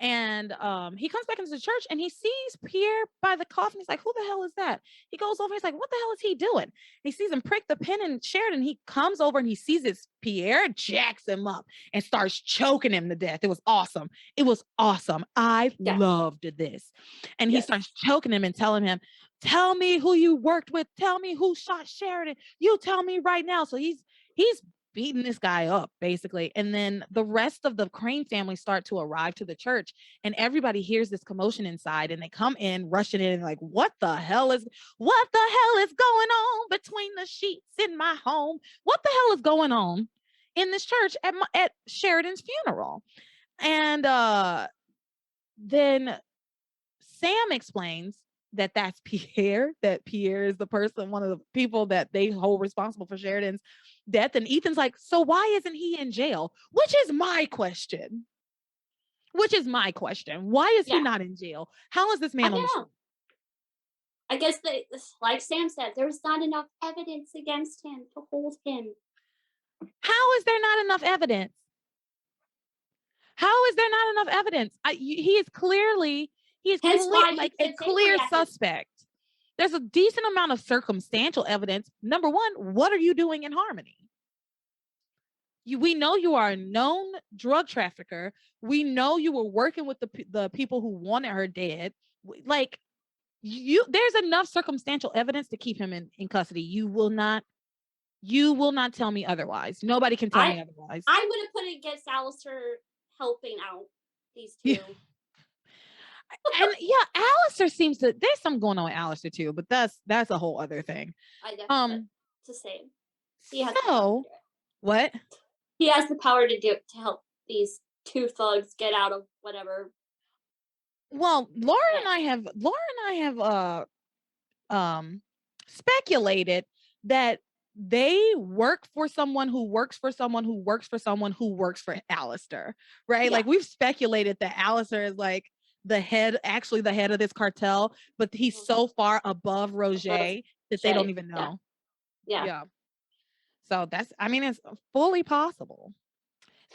And he comes back into the church and he sees Pierre by the coffin. He's like, who the hell is that? He goes over, he's like, what the hell is he doing? He sees him prick the pin in Sheridan. He comes over and he sees it's Pierre, jacks him up and starts choking him to death. It was awesome. It was awesome. I Yeah. loved this. And he starts Yes. choking him and telling him, tell me who you worked with. Tell me who shot Sheridan. You tell me right now. So he's beating this guy up basically. And then the rest of the Crane family start to arrive to the church and everybody hears this commotion inside and they come in rushing in and like, what the hell is going on between the sheets in my home? What the hell is going on in this church at Sheridan's funeral? And then Sam explains that that's Pierre, that Pierre is the person, one of the people that they hold responsible for Sheridan's death. And Ethan's like, so why isn't he in jail? Which is my question. Why is he Yeah. not in jail? How is this I man on the don't street? know. I guess like Sam said, there's not enough evidence against him to hold him. How is there not enough evidence? How is there not enough evidence? He is Hence clear, why like he a gets clear angry at him. suspect. There's a decent amount of circumstantial evidence. Number one, what are you doing in Harmony? We know you are a known drug trafficker. We know you were working with the people who wanted her dead. Like there's enough circumstantial evidence to keep him in custody. You will not tell me otherwise. Nobody can tell I me otherwise. I would have put it against Alistair helping out these Yeah. two. And yeah, Alistair seems to, there's some going on with Alistair too, but that's a whole other thing. I guess that's Um, the same. He has the power to so do it. what? He has the power to do it to help these two thugs get out of whatever. Well, That. Laura and I have speculated that they work for someone who works for someone who works for someone who works for Alistair, right? Yeah. Like we've speculated that Alistair is like actually the head of this cartel, but he's Mhm. so far above Above Roger that they don't Shay. even Yeah. know. Yeah. Yeah. So that's, I mean, it's fully possible.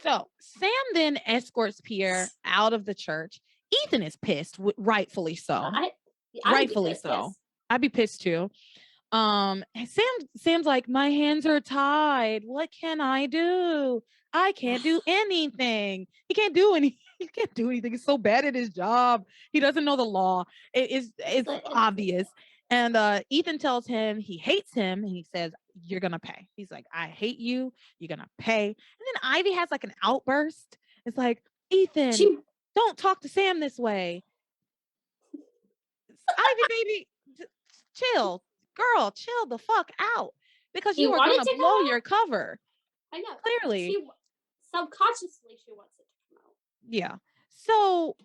So Sam then escorts Pierre out of the church. Ethan is pissed, rightfully so. I I would be Rightfully pissed. so. Yes. I'd be pissed too. And Sam's like, my hands are tied. What can I do? I can't do anything. He can't do any. He can't do anything. He's so bad at his job. He doesn't know the law. It's obvious. And Ethan tells him he hates him, and he says, "You're gonna pay." He's like, "I hate you. You're gonna pay." And then Ivy has like an outburst. It's like, Ethan, She. don't talk to Sam this way. Ivy, baby, chill, girl, chill the fuck out because He you are wanted gonna to come blow out. your cover. I know. Clearly, She subconsciously she wants it to come out. yeah. So,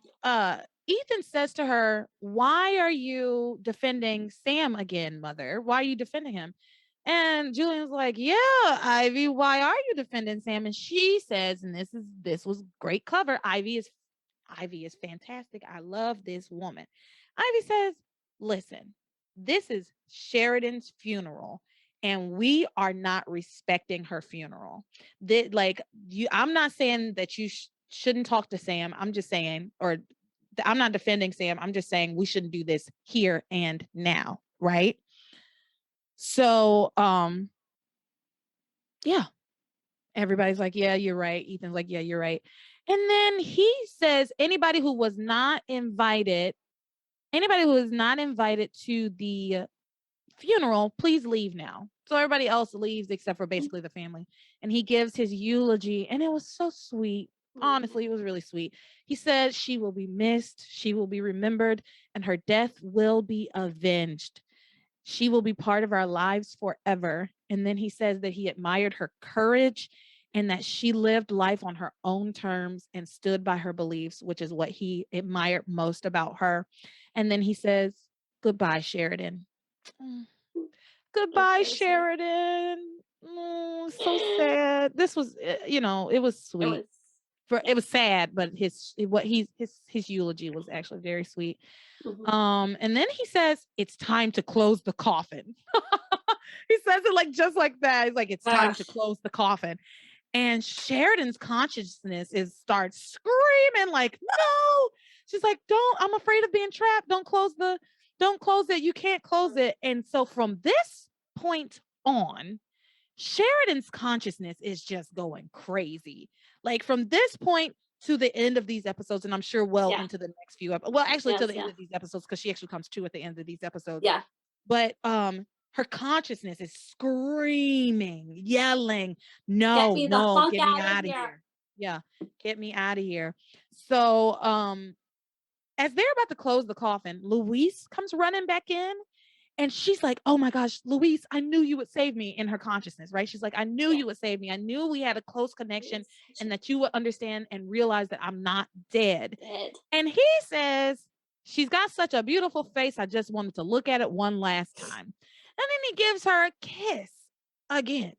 Ethan says to her, "Why are you defending Sam again, mother? Why are you defending him?" And Julian's like, "Yeah, Ivy, why are you defending Sam?" And she says, and this was great cover. Ivy is fantastic. I love this woman. Ivy says, listen, this is Sheridan's funeral, and we are not respecting her funeral. I'm not saying that you shouldn't talk to Sam. I'm just saying, or I'm not defending Sam. I'm just saying we shouldn't do this here and now, right? So, yeah, everybody's like, yeah, you're right. Ethan's like, yeah, you're right. And then he says, anybody who is not invited to the funeral, please leave now. So everybody else leaves except for basically the family. And he gives his eulogy, and it was so sweet. Honestly, it was really sweet. He says she will be missed, she will be remembered, and her death will be avenged. She will be part of our lives forever. And then he says that he admired her courage and that she lived life on her own terms and stood by her beliefs, which is what he admired most about her. And then he says, goodbye, Sheridan. Mm. That's Goodbye, very sweet. Sheridan. Oh, so sad. This was, it was It sweet. was, It yeah. was sad, but his eulogy was actually very sweet. Mhm. And then he says, it's time to close the coffin. He says it like just like that. He's like, it's time to Gosh. close the coffin. And Sheridan's consciousness starts screaming, like, no. She's like, I'm afraid of being trapped. Don't close it. You can't close it. And so from this point on, Sheridan's consciousness is just going crazy. Like from this point to the end of these episodes, and I'm sure well Yeah. into the next few well, actually to Yes, the end yeah. of these episodes, because she actually comes to at the end of these episodes. Yeah. But her consciousness is screaming, yelling, Get no, me the no, funk get me out of out of here. here. Yeah, get me out of here. So as they're about to close the coffin, Luis comes running back in. And she's like, oh my gosh, Luis, I knew you would save me, in her consciousness, right? She's like, I knew Yeah. you would save me. I knew we had a close connection It's and that you would understand and realize that I'm not dead. dead. And he says, she's got such a beautiful face. I just wanted to look at it one last time. And then he gives her a kiss again.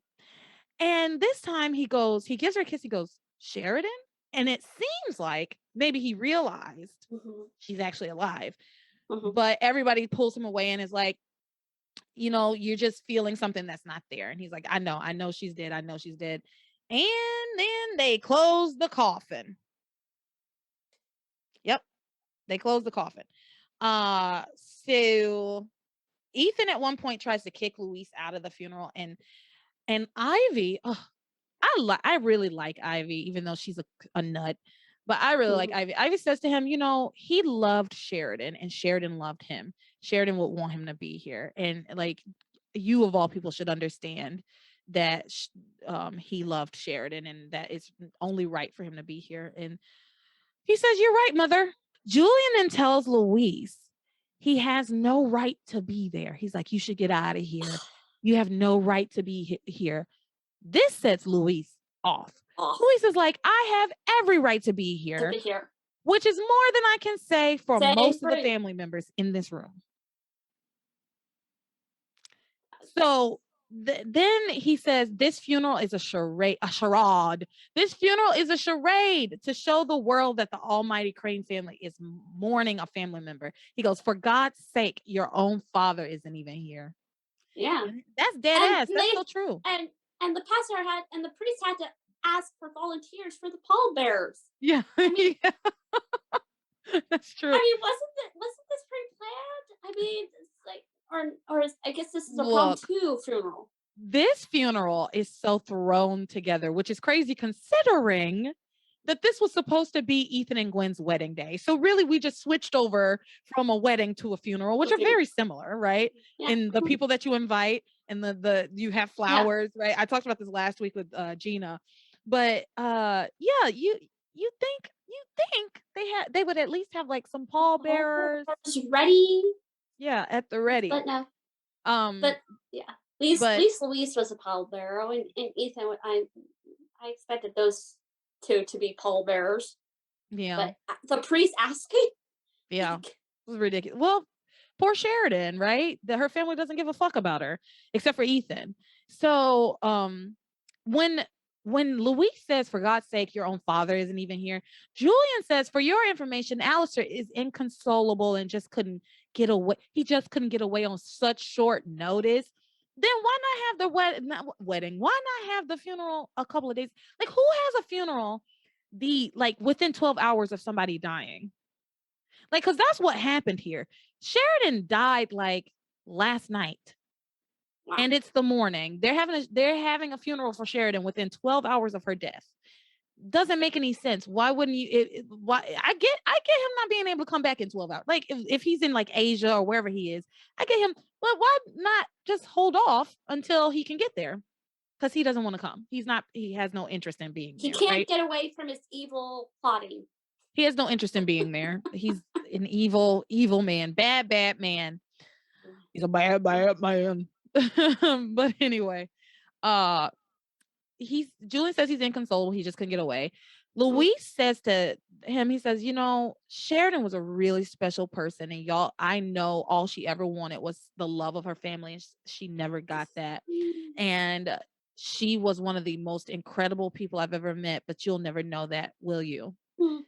And this time he gives her a kiss. He goes, Sheridan? And it seems like maybe he realized Mhm. she's actually alive. Mhm. But everybody pulls him away and is like, you're just feeling something that's not there. And he's like, I know she's dead. I know she's dead. And then they close the coffin. Yep. They close the coffin. So Ethan at one point tries to kick Luis out of the funeral, and Ivy, oh, I really like Ivy, even though she's a nut. But I really like Mhm. Ivy. Ivy says to him, he loved Sheridan and Sheridan loved him. Sheridan would want him to be here. And like, you of all people should understand that he loved Sheridan and that it's only right for him to be here. And he says, you're right, mother. Julian then tells Louise he has no right to be there. He's like, you should get out of here. You have no right to be here. This sets Louise off. Off Louise is like, I have every right to be to here, be here. which is more than I can say for Same most of for the me. family members in this room. So then he says, this funeral is a charade. This funeral is a charade to show the world that the almighty Crane family is mourning a family member. He goes, for God's sake, your own father isn't even here. Yeah. And that's dead And ass. That's so true. and the pastor had and the priest had to ask for volunteers for the pallbearers. Yeah. I mean, yeah. That's true. I mean, wasn't this pre-planned? I mean, it's like, I guess this is a Look, impromptu funeral. this funeral is so thrown together, which is crazy considering that this was supposed to be Ethan and Gwen's wedding day. So really we just switched over from a wedding to a funeral, which are very similar, right? Yeah. And the people that you invite and the you have Yeah. flowers, right? I talked about this last week with Gina. But yeah, you think they would at least have like some pallbearers. Ready. Yeah, at the ready. But no. Um But yeah. At but least Louise was a pallbearer, and Ethan. I expected those two to be pallbearers, yeah. but the priest asking. Yeah. It was ridiculous. Well, poor Sheridan, right? That her family doesn't give a fuck about her except for Ethan. So, when Louise says, for God's sake, your own father isn't even here, Julian says, for your information, Alistair is inconsolable and just couldn't get away. He just couldn't get away on such short notice. Then why not have the wedding? Why not have the funeral a couple of days? Like, who has a funeral be like within 12 hours of somebody dying? Like, because that's what happened here. Sheridan died like last night, Wow. and it's the morning. They're having a funeral for Sheridan within 12 hours of her death. doesn't make any sense. Why wouldn't you? Why I get him not being able to come back in 12 hours. Like if he's in like Asia or wherever he is, I get him. But why not just hold off until he can get there? Because he doesn't want to come. He's not. He has no interest in being He there. can't Right? get away from his evil plotting. He has no interest in being there. He's an evil, evil man. Bad, bad man. He's a bad, bad man. But anyway, uh, Julian says he's inconsolable. He just couldn't get away. Mm. Luis says to him, he says, Sheridan was a really special person, and y'all, I know all she ever wanted was the love of her family, and she never got that. And she was one of the most incredible people I've ever met, but you'll never know that, will you? Mm.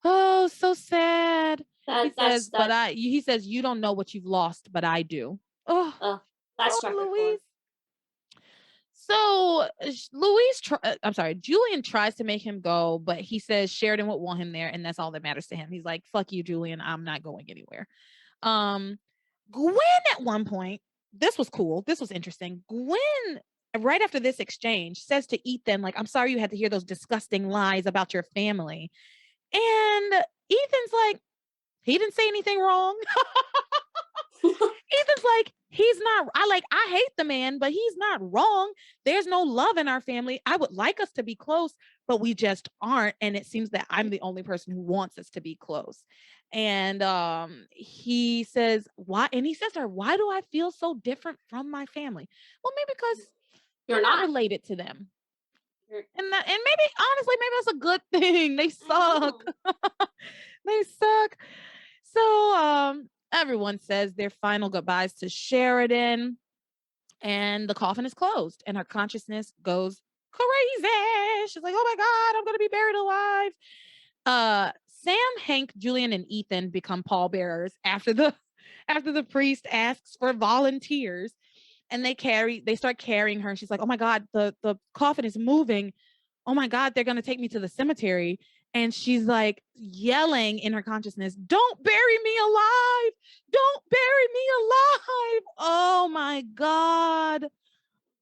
Oh, so sad. He That's says, he says, you don't know what you've lost, but I do. Oh, that struck a chord. Luis. So I'm sorry, Julian tries to make him go, but he says Sheridan would want him there, and that's all that matters to him. He's like, fuck you, Julian. I'm not going anywhere. Gwen at one point, this was cool. This was interesting. Gwen, right after this exchange, says to Ethan, like, I'm sorry you had to hear those disgusting lies about your family. And Ethan's like, he didn't say anything wrong. Ethan's like, I hate the man, but he's not wrong. There's no love in our family. I would like us to be close, but we just aren't. And it seems that I'm the only person who wants us to be close. And he says, why? And he says to her, why do I feel so different from my family? Well, maybe because you're not related to them. And maybe, honestly, maybe that's a good thing. They suck. They suck. So everyone says their final goodbyes to Sheridan, and the coffin is closed, and her consciousness goes crazy. She's like, oh my God, I'm going to be buried alive. Sam, Hank, Julian, and Ethan become pallbearers after the priest asks for volunteers, and they start carrying her. And she's like, oh my God, the coffin is moving. Oh my God, they're going to take me to the cemetery. And she's like yelling in her consciousness, don't bury me alive. Don't bury me alive. Oh my God.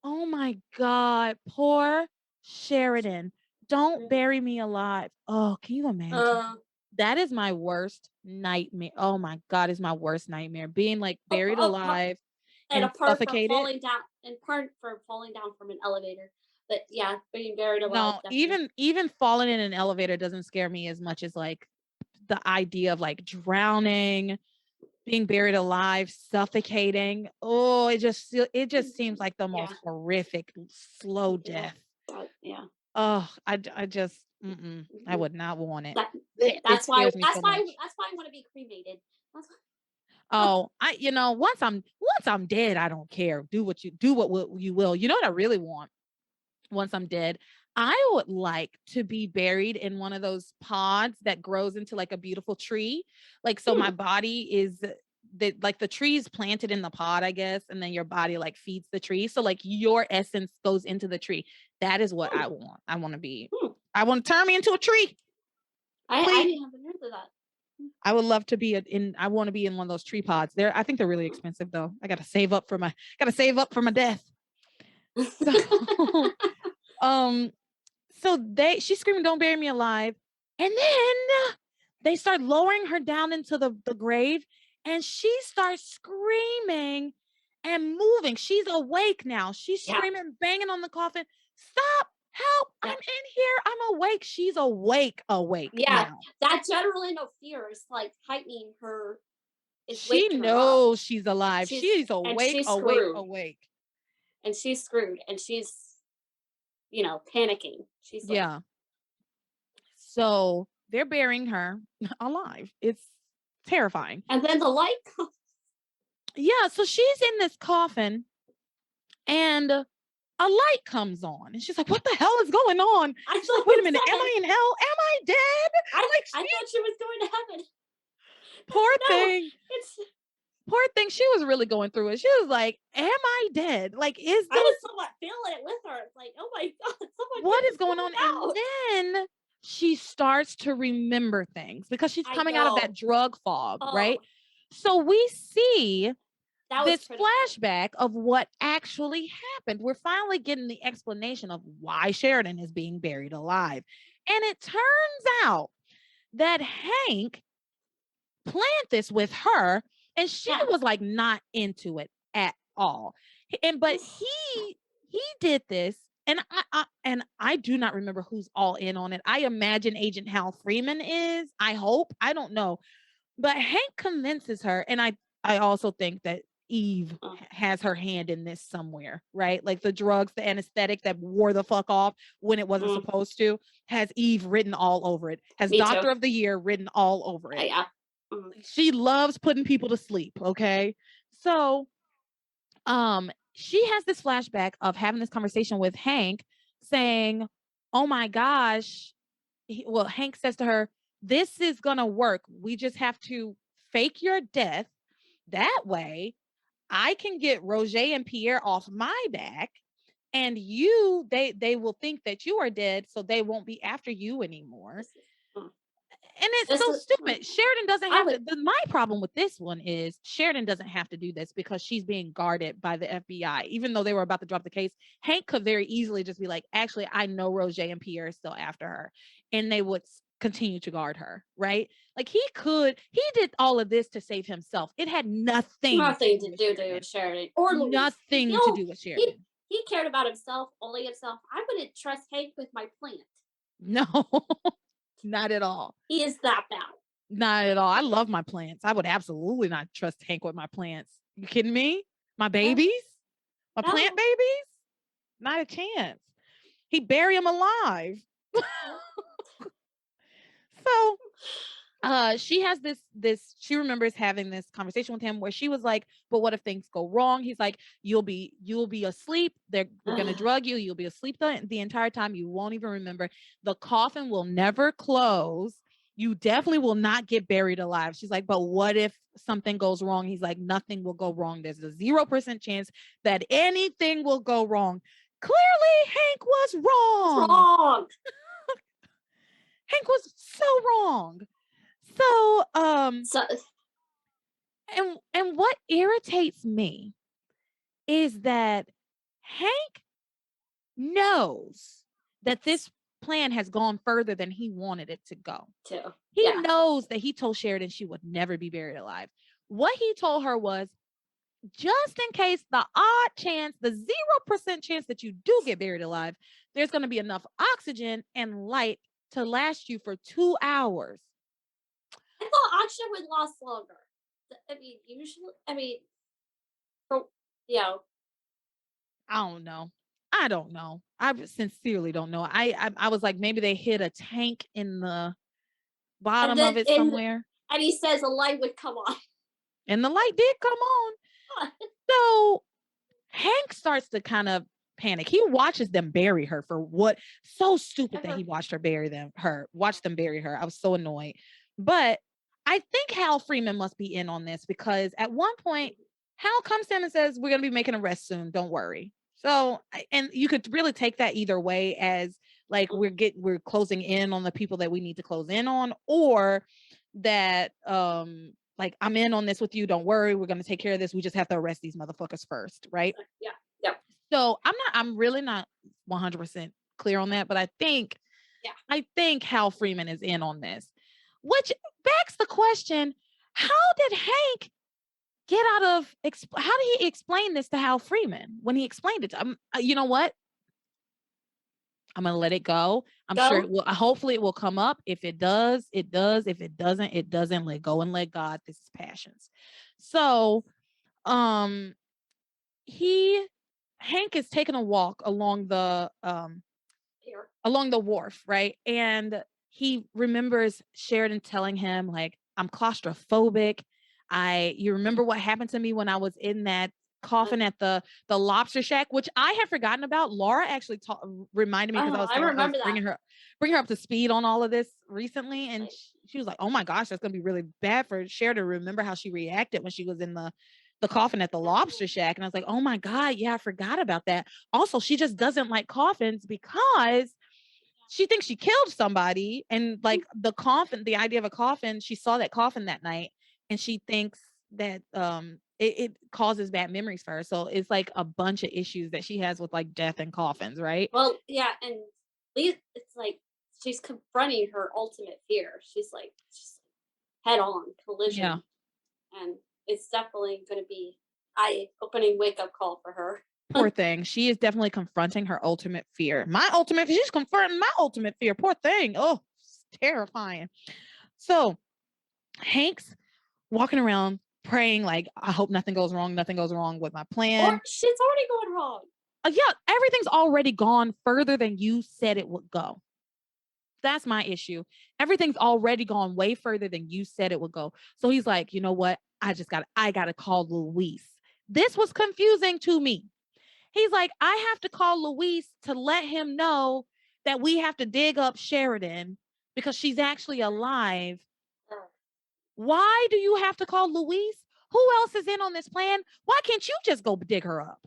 Oh my God. Poor Sheridan. Don't bury me alive. Oh, can you imagine? That is my worst nightmare. Oh my God, is my worst nightmare. Being like buried alive and suffocated. Apart from falling down from an elevator. But yeah, being buried alive. No, even falling in an elevator doesn't scare me as much as like the idea of like drowning, being buried alive, suffocating. Oh, it just seems like the most horrific slow death. Yeah. Oh, I just I would not want it. That's why I want to be cremated. Oh, once I'm dead, I don't care. Do what you will. You know what I really want? Once I'm dead, I would like to be buried in one of those pods that grows into like a beautiful tree. Like, so my body is the tree's planted in the pod, I guess, and then your body like feeds the tree. So like your essence goes into the tree. That is what I want. I want to be. I want to turn me into a tree. I haven't heard of that. I would love to be I want to be in one of those tree pods. I think they're really expensive though. I got to save up for my death. So she's screaming, don't bury me alive. And then they start lowering her down into the grave, and she starts screaming and moving. She's awake now. She's screaming, banging on the coffin. Stop, help, I'm in here. I'm awake. She's awake now. That adrenaline of fear is like heightening her. She knows she's alive. She's awake, awake. And she's screwed, and she's, panicking. She's like, so they're burying her alive. It's terrifying. And then the light comes. Yeah, so she's in this coffin, and a light comes on, and she's like, "What the hell is going on?" She's like, "Wait a minute, am I in hell? Am I dead?" I thought she was going to heaven. Poor thing. She was really going through it. She was like, "Am I dead? Like, is this?" I was somewhat feeling it with her. It's like, oh my God, what is going on? And then she starts to remember things because she's coming out of that drug fog, right? So we see this flashback of what actually happened. We're finally getting the explanation of why Sheridan is being buried alive. And it turns out that Hank planned this with her, and she Yeah. was like not into it at all. And but he did this, and I do not remember who's all in on it. I imagine Agent Hal Freeman is. I hope. I don't know. But Hank convinces her, and I also think that Eve has her hand in this somewhere, right? Like the drugs, the anesthetic that wore the fuck off when it wasn't supposed to, has Eve written all over it. Has Me too. Doctor of the Year written all over it. Yeah. She loves putting people to sleep, okay? So, she has this flashback of having this conversation with Hank saying, "Oh my gosh." Hank says to her, "This is going to work. We just have to fake your death. That way, I can get Roger and Pierre off my back, and they will think that you are dead, so they won't be after you anymore." And it's This so is. stupid. Sheridan doesn't I have would. to. My problem with this one is Sheridan doesn't have to do this because she's being guarded by the FBI. Even though they were about to drop the case, Hank could very easily just be like, "Actually, I know Roger and Pierre is still after her," and they would continue to guard her, right? Like he did all of this to save himself. It had nothing to Nothing do to with do to Sheridan. Sheridan or Louise. Nothing to do with He Sheridan. he cared about himself, only himself. I wouldn't trust Hank with my plant. No, not at all. He is that bad. Not at all. I love my plants. I would absolutely not trust Hank with my plants. You kidding me? My No, babies? My plant no. babies? Not a chance. He'd bury them alive. So she has this she remembers having this conversation with him where she was like, "But what if things go wrong?" He's like, you'll be asleep. We're gonna drug you. You'll be asleep the entire time. You won't even remember. The coffin will never close. You definitely will not get buried alive. She's like, "But what if something goes wrong?" He's like, "Nothing will go wrong. There's a 0% chance that anything will go wrong." Clearly Hank was What's wrong. wrong? Hank was so wrong. So, So and what irritates me is that Hank knows that this plan has gone further than he wanted it to go. too. He Yeah. knows that he told Sheridan she would never be buried alive. What he told her was, just in case the odd chance, the 0% chance that you do get buried alive, there's going to be enough oxygen and light to last you for 2 hours. I thought oxygen would last longer. I mean, usually. I mean, for, you know, I don't know. I don't know. I sincerely don't know. I was like, maybe they hit a tank in the and bottom then of it somewhere, and he says a light would come on. and the light did come on. So Hank starts to kind of panic. He watches them bury her for what? So stupid that he watched watch them bury her. I was so annoyed. But I think Hal Freeman must be in on this because at one point, Hal comes to him and says, "We're going to be making arrests soon. Don't worry." So, and you could really take that either way as like we're closing in on the people that we need to close in on, or that like I'm in on this with you. Don't worry, we're gonna take care of this. We just have to arrest these motherfuckers first, right? Yeah. Yep. So I'm really not 100% clear on that, but Yeah. I think Hal Freeman is in on this, which begs the question: how did Hank get out of? How did he explain this to Hal Freeman when he explained it to him? You know what? I'm gonna let it go. I'm sure Go. it will. Hopefully, it will come up. If it does, it does. If it doesn't, it doesn't. Let go and let God. This is Passions. So, um, he Hank is taking a walk Here. along the wharf, right? And he remembers Sheridan telling him, like, "I'm claustrophobic. You remember what happened to me when I was in that coffin at the lobster shack," which I had forgotten about. Laura actually reminded me because Oh, I I was remember that. bringing her up to speed on all of this recently, and Like, she was like, "Oh my gosh, that's gonna be really bad for Sheridan to remember how she reacted when she was in the coffin at the lobster shack." And I was like, "Oh my god, yeah, I forgot about that." Also, she just doesn't like coffins because she thinks she killed somebody, and like the idea of a coffin, she saw that coffin that night, and she thinks that it causes bad memories for her. So it's like a bunch of issues that she has with like death and coffins, right? well, yeah, and it's like she's confronting her ultimate fear. She's head on Yeah. collision, and it's definitely going to be eye opening wake up call for her. Poor thing. She is definitely confronting her ultimate fear. She's confronting my ultimate fear. Poor thing. Oh, it's terrifying. So Hank's walking around praying, like, I hope nothing goes wrong with my Or plan. shit's already going wrong. Yeah, everything's already gone further than you said it would go. That's my issue. Everything's already gone way further than you said it would go. So he's like, you know what? I gotta call Luis. This was confusing to me. He's like, I have to call Luis to let him know that we have to dig up Sheridan because she's actually alive. Ugh. Why do you have to call Luis? Who else is in on this plan? Why can't you just go dig her up?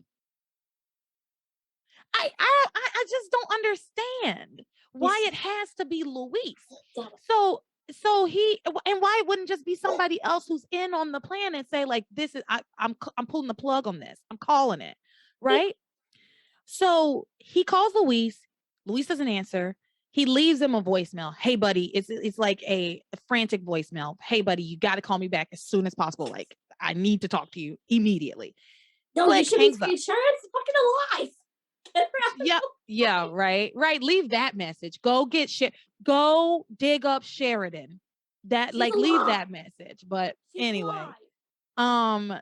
I just don't understand why He's it has to be Luis. dead. So and why it wouldn't just be somebody else who's in on the plan and say like this is I'm pulling the plug on this. I'm calling it, right? So he calls Luis. Luis doesn't answer. He leaves him a voicemail. Hey, buddy, it's like a frantic voicemail. Hey, buddy, you got to call me back as soon as possible. Like I need to talk to you immediately. No, you Click, should be hangs up. taking Sharon's fucking alive. Get her out. Yeah, yeah, right, right. Leave that message. Go get shit. Go dig up Sheridan. That She's like leave alive. that message. But She's anyway, alive. um,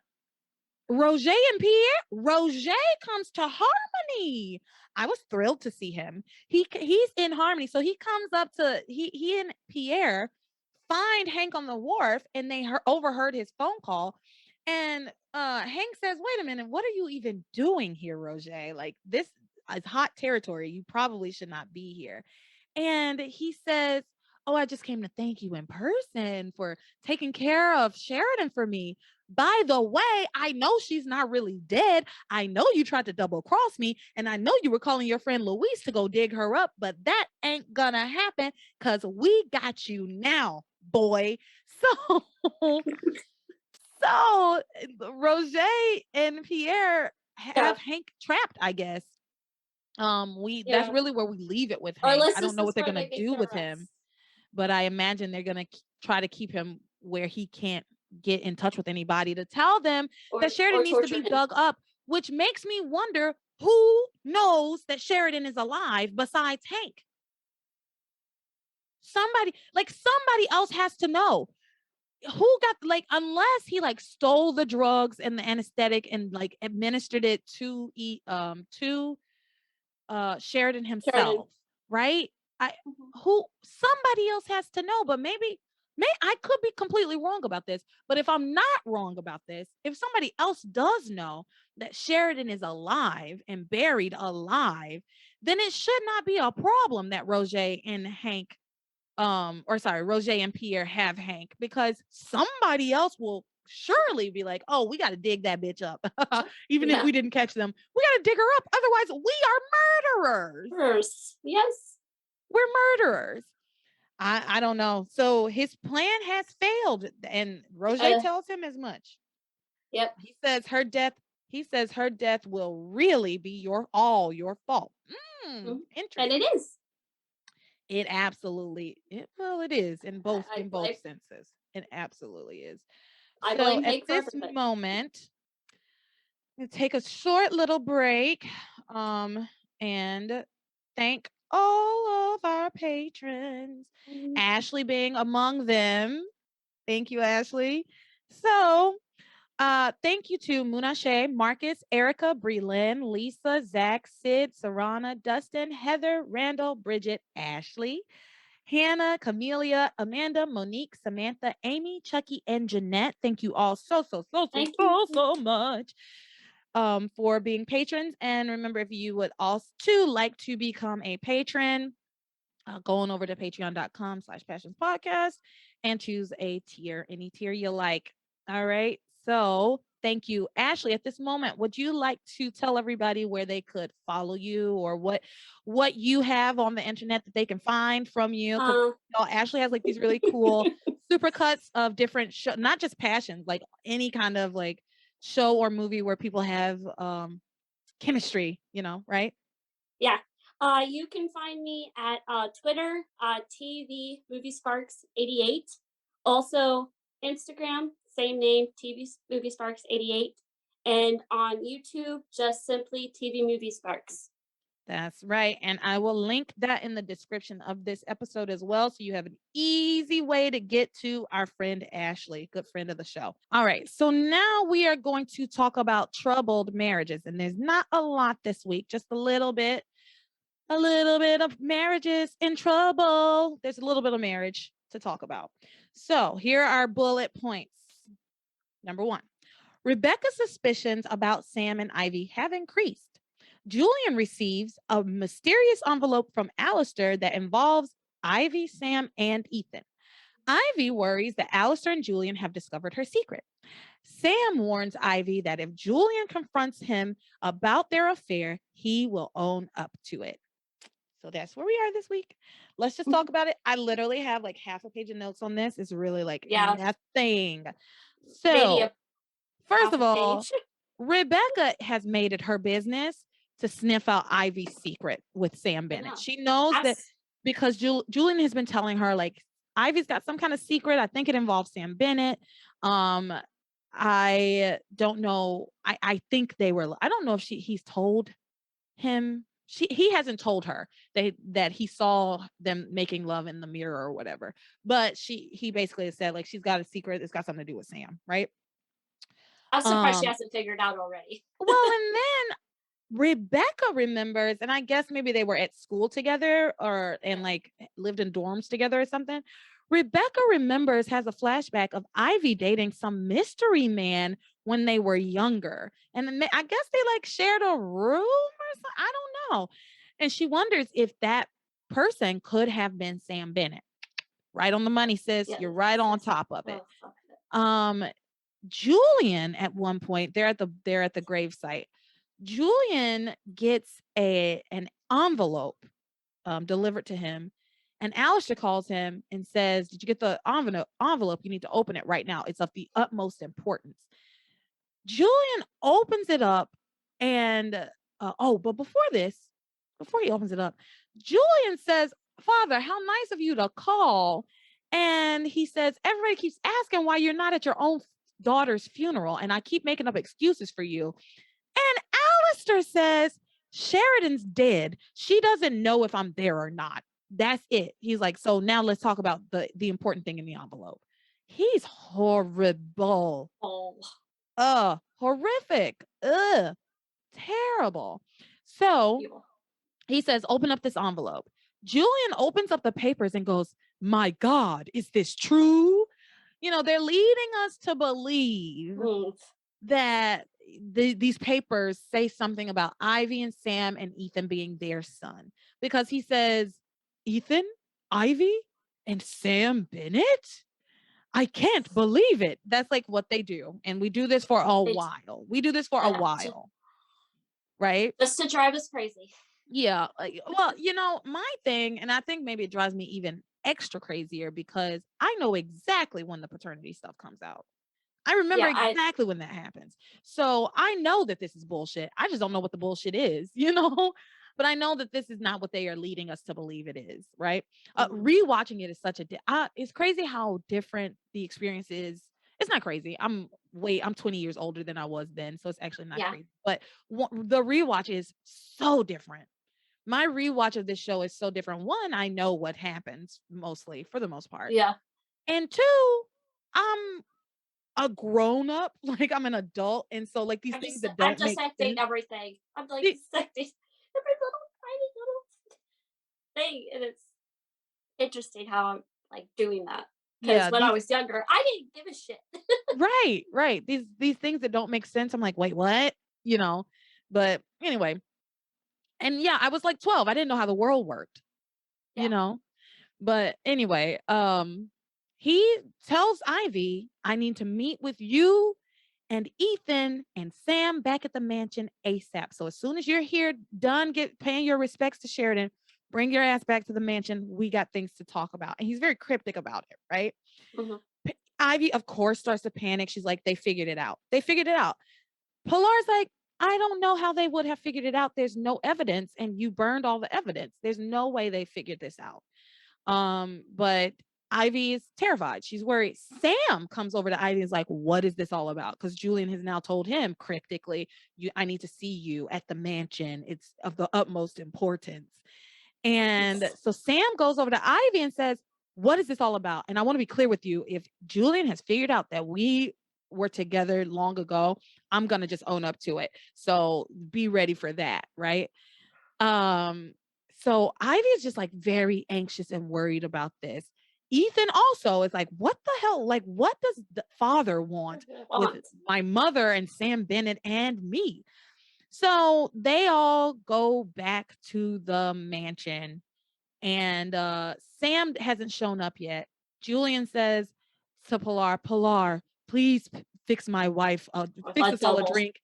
Roger and Pierre. Roger comes to Harmony. I was thrilled to see him. He's in Harmony, so he comes up to he and Pierre find Hank on the wharf, and they overheard his phone call. And Hank says, "Wait a minute, what are you even doing here, Roger? Like this is hot territory. You probably should not be here." And he says, "Oh, I just came to thank you in person for taking care of Sheridan for me. By the way, I know she's not really dead. I know you tried to double cross me, and I know you were calling your friend Luis to go dig her up, but that ain't gonna happen because we got you now, boy." So, so Roger and Pierre Yeah. have Hank trapped, I guess. We that's Yeah. really where we leave it with Or Hank. unless I don't this know is what they're where gonna they make do their with him, arrests. but I imagine they're gonna try to keep him where he can't get in touch with anybody to tell them that Sheridan Or needs to torture be him. dug up, which makes me wonder who knows that Sheridan is alive besides Hank. Somebody else has to know. Who got like unless he like stole the drugs and the anesthetic and like administered it to Sheridan Sheridan. himself, right? I Mhm. who somebody else has to know, but may I could be completely wrong about this, but if I'm not wrong about this, if somebody else does know that Sheridan is alive and buried alive, then it should not be a problem that Roger and Hank or sorry, Roger and Pierre have Hank because somebody else will surely be like, "Oh, we got to dig that bitch up." Even if Yeah. we didn't catch them, we got to dig her up. Otherwise, we are murderers. First. Yes. We're murderers. I don't know. So his plan has failed, and Roger Uh, tells him as much. yep. He says her death. He says her death will really be your fault. Mhm. And it Interesting. is. Well, it is in both I senses. It absolutely is. I So blame at Hank for this everything. moment, we take a short little break, and thank all of our patrons, Mhm. Ashley being among them. Thank you, Ashley. So thank you to Munashe, Marcus, Erica, Breland, Lisa, Zach, Sid, Sarana, Dustin, Heather, Randall, Bridget, Ashley, Hannah, Camelia, Amanda, Monique, Samantha, Amy, Chucky, and Jeanette. Thank you all Thank you. so much for being patrons. And remember, if you would also too like to become a patron, going over to patreon.com/passions podcast and choose a tier, any tier you like. All right. So thank you. Ashley, at this moment, would you like to tell everybody where they could follow you or what you have on the internet that they can find from you? Because Uh, Ashley has like these really cool super cuts of different show, not just passions, like any kind of like show or movie where people have chemistry, right? yeah. You can find me at Twitter, TV Movie Sparks 88. Also, Instagram, same name, TV Movie Sparks 88. And on YouTube, just simply TV Movie Sparks. That's right. And I will link that in the description of this episode as well. So you have an easy way to get to our friend Ashley, good friend of the show. All right. So now we are going to talk about troubled marriages. And there's not a lot this week, just a little bit. A little bit of marriages in trouble. There's a little bit of marriage to talk about. So here are bullet points. Number one, Rebecca's suspicions about Sam and Ivy have increased. Julian receives a mysterious envelope from Alistair that involves Ivy, Sam, and Ethan. Ivy worries that Alistair and Julian have discovered her secret. Sam warns Ivy that if Julian confronts him about their affair, he will own up to it. So that's where we are this week. Let's just talk about it. I literally have like half a page of notes on this. It's really like Yeah, nothing. maybe So, a first half of a all, page. Rebecca has made it her business to sniff out Ivy's secret with Sam I Bennett. know. She knows that Abs- because Julian has been telling her, like, Ivy's got some kind of secret. I think it involves Sam Bennett. Um, I don't know. I think they were, I don't know if he's told him. He hasn't told her that he saw them making love in the mirror or whatever. But he basically said like she's got a secret. It's got something to do with Sam, right? I'm surprised she Um, hasn't figured out already. well, and then Rebecca remembers, and I guess maybe they were at school together or and like lived in dorms together or something. Rebecca remembers, has a flashback of Ivy dating some mystery man when they were younger. And then I guess they like shared a room or something. I don't know. And she wonders if that person could have been Sam Bennett. Right on the money, sis. Yes. You're right on Yes. top of it. Oh, fuck it. Um, Julian at one point, they're at the gravesite. Julian gets an envelope delivered to him, and Alistair calls him and says, "Did you get the envelope? You need to open it right now. It's of the utmost importance." Julian opens it up, and but before he opens it up, Julian says, "Father, how nice of you to call." And he says, "Everybody keeps asking why you're not at your own daughter's funeral, and I keep making up excuses for you." And Alistair says, "Sheridan's dead. She doesn't know if I'm there or not. That's it." He's like, "So now let's talk about the important thing in the envelope." He's horrible. Oh, Horrific. Terrible. So evil. he says, "Open up this envelope." Julian opens up the papers and goes, "My God, is this true?" They're leading us to believe Mm. that these papers say something about Ivy and Sam and Ethan being their son, because he says, "Ethan, Ivy, and Sam Bennett? I can't believe it." That's like what they do. And we do this for a It's while. We do this for a while, right? just to drive us crazy. Yeah. Well, my thing, and I think maybe it drives me even extra crazier because I know exactly when the paternity stuff comes out. I remember Yeah, exactly when that happens. So I know that this is bullshit. I just don't know what the bullshit is, But I know that this is not what they are leading us to believe it is, right? mhm. Rewatching it is it's crazy how different the experience is. It's not crazy. I'm 20 years older than I was then, so it's actually not Yeah, crazy. But the rewatch is so different. My rewatch of this show is so different. One, I know what happens mostly for the most part. yeah. And two, I'm a grown up, like I'm an adult. And so like these things that I'm don't make dissecting sense. everything. I'm like the- dissecting every little tiny little thing, and it's interesting how I'm like doing that. Because yeah, when I these was younger, I didn't give a shit. right. These things that don't make sense. I'm like, wait, what? You know, but anyway, and yeah, I was like 12. I didn't know how the world worked, you Yeah. know. But anyway, he tells Ivy, "I need to meet with you and Ethan and Sam back at the mansion ASAP. So as soon as you're here, done paying your respects to Sheridan, bring your ass back to the mansion. We got things to talk about." And he's very cryptic about it, right? Hmm. Ivy, of course, starts to panic. She's like, "They figured it out. They figured it out." Pilar's like, I don't know how they would have figured it out. There's no evidence, and you burned all the evidence. There's no way they figured this out. But Ivy is terrified. She's worried. Sam comes over to Ivy and is like, "What is this all about?" Because Julian has now told him cryptically, I need to see you at the mansion. It's of the utmost importance." And so Sam goes over to Ivy and says, "What is this all about?" And I want to be clear with you. If Julian has figured out that we were together long ago, I'm going to just own up to it. So be ready for that. Right. Um, so Ivy is just like very anxious and worried about this. Ethan also is like, what the hell? Like, what does the father want with my mother and Sam Bennett and me? So they all go back to the mansion, and Sam hasn't shown up yet. Julian says to Pilar, please fix my wife, fix us all a drink.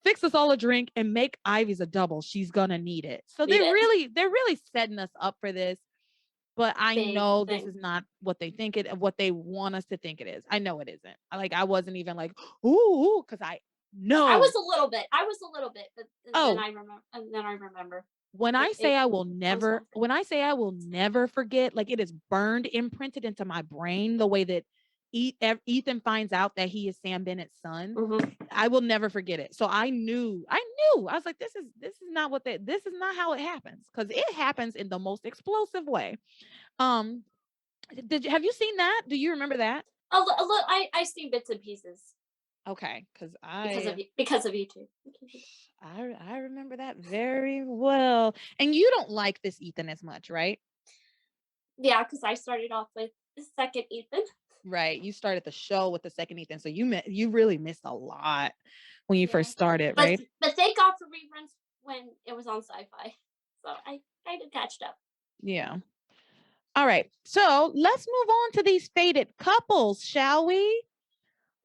Fix us all a drink and make Ivy's a double. She's gonna need it. So they're really setting us up for this. But I know this is not what they think what they want us to think it is. I know it isn't. I wasn't even like, ooh, because I know. I was a little bit, but then I remember. When I say I will never forget, like it is burned, imprinted into my brain the way that Ethan finds out that he is Sam Bennett's son. I will never forget it. So I knew. I was like, this is not this is not how it happens, because it happens in the most explosive way. Have you seen that? Do you remember that? I seen bits and pieces. Okay, because because of you too. I remember that very well. And you don't like this Ethan as much, right? Yeah, because I started off with the second Ethan. Right. You started the show with the second Ethan. So you really missed a lot when you first started, right? But thank God for reruns when it was on Sci-Fi. So I kind of catched up. Yeah. All right. So let's move on to these fated couples, shall we?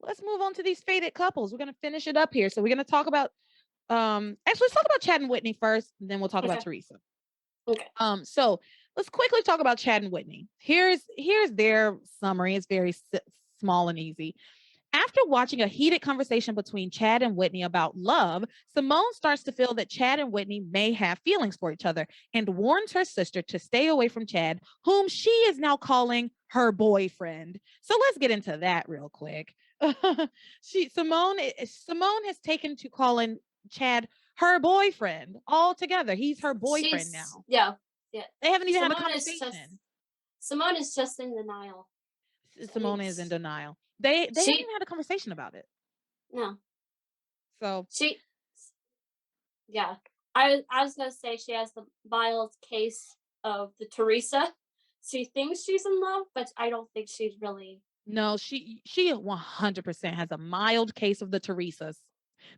Let's move on to these fated couples. We're going to finish it up here. So we're going to talk about actually let's talk about Chad and Whitney first, and then we'll talk about Teresa. Okay. So let's quickly talk about Chad and Whitney. Here's their summary. It's very small and easy. After watching a heated conversation between Chad and Whitney about love, Simone starts to feel that Chad and Whitney may have feelings for each other and warns her sister to stay away from Chad, whom she is now calling her boyfriend. So let's get into that real quick. Simone has taken to calling Chad her boyfriend altogether. He's her boyfriend now. Yeah. They haven't even had a conversation. Simone is just in denial. Simone is in denial. They haven't even had a conversation about it. No. So yeah. I was gonna say she has the mild case of the Teresa. She thinks she's in love, but I don't think she's really. No, she 100% has a mild case of the Teresas.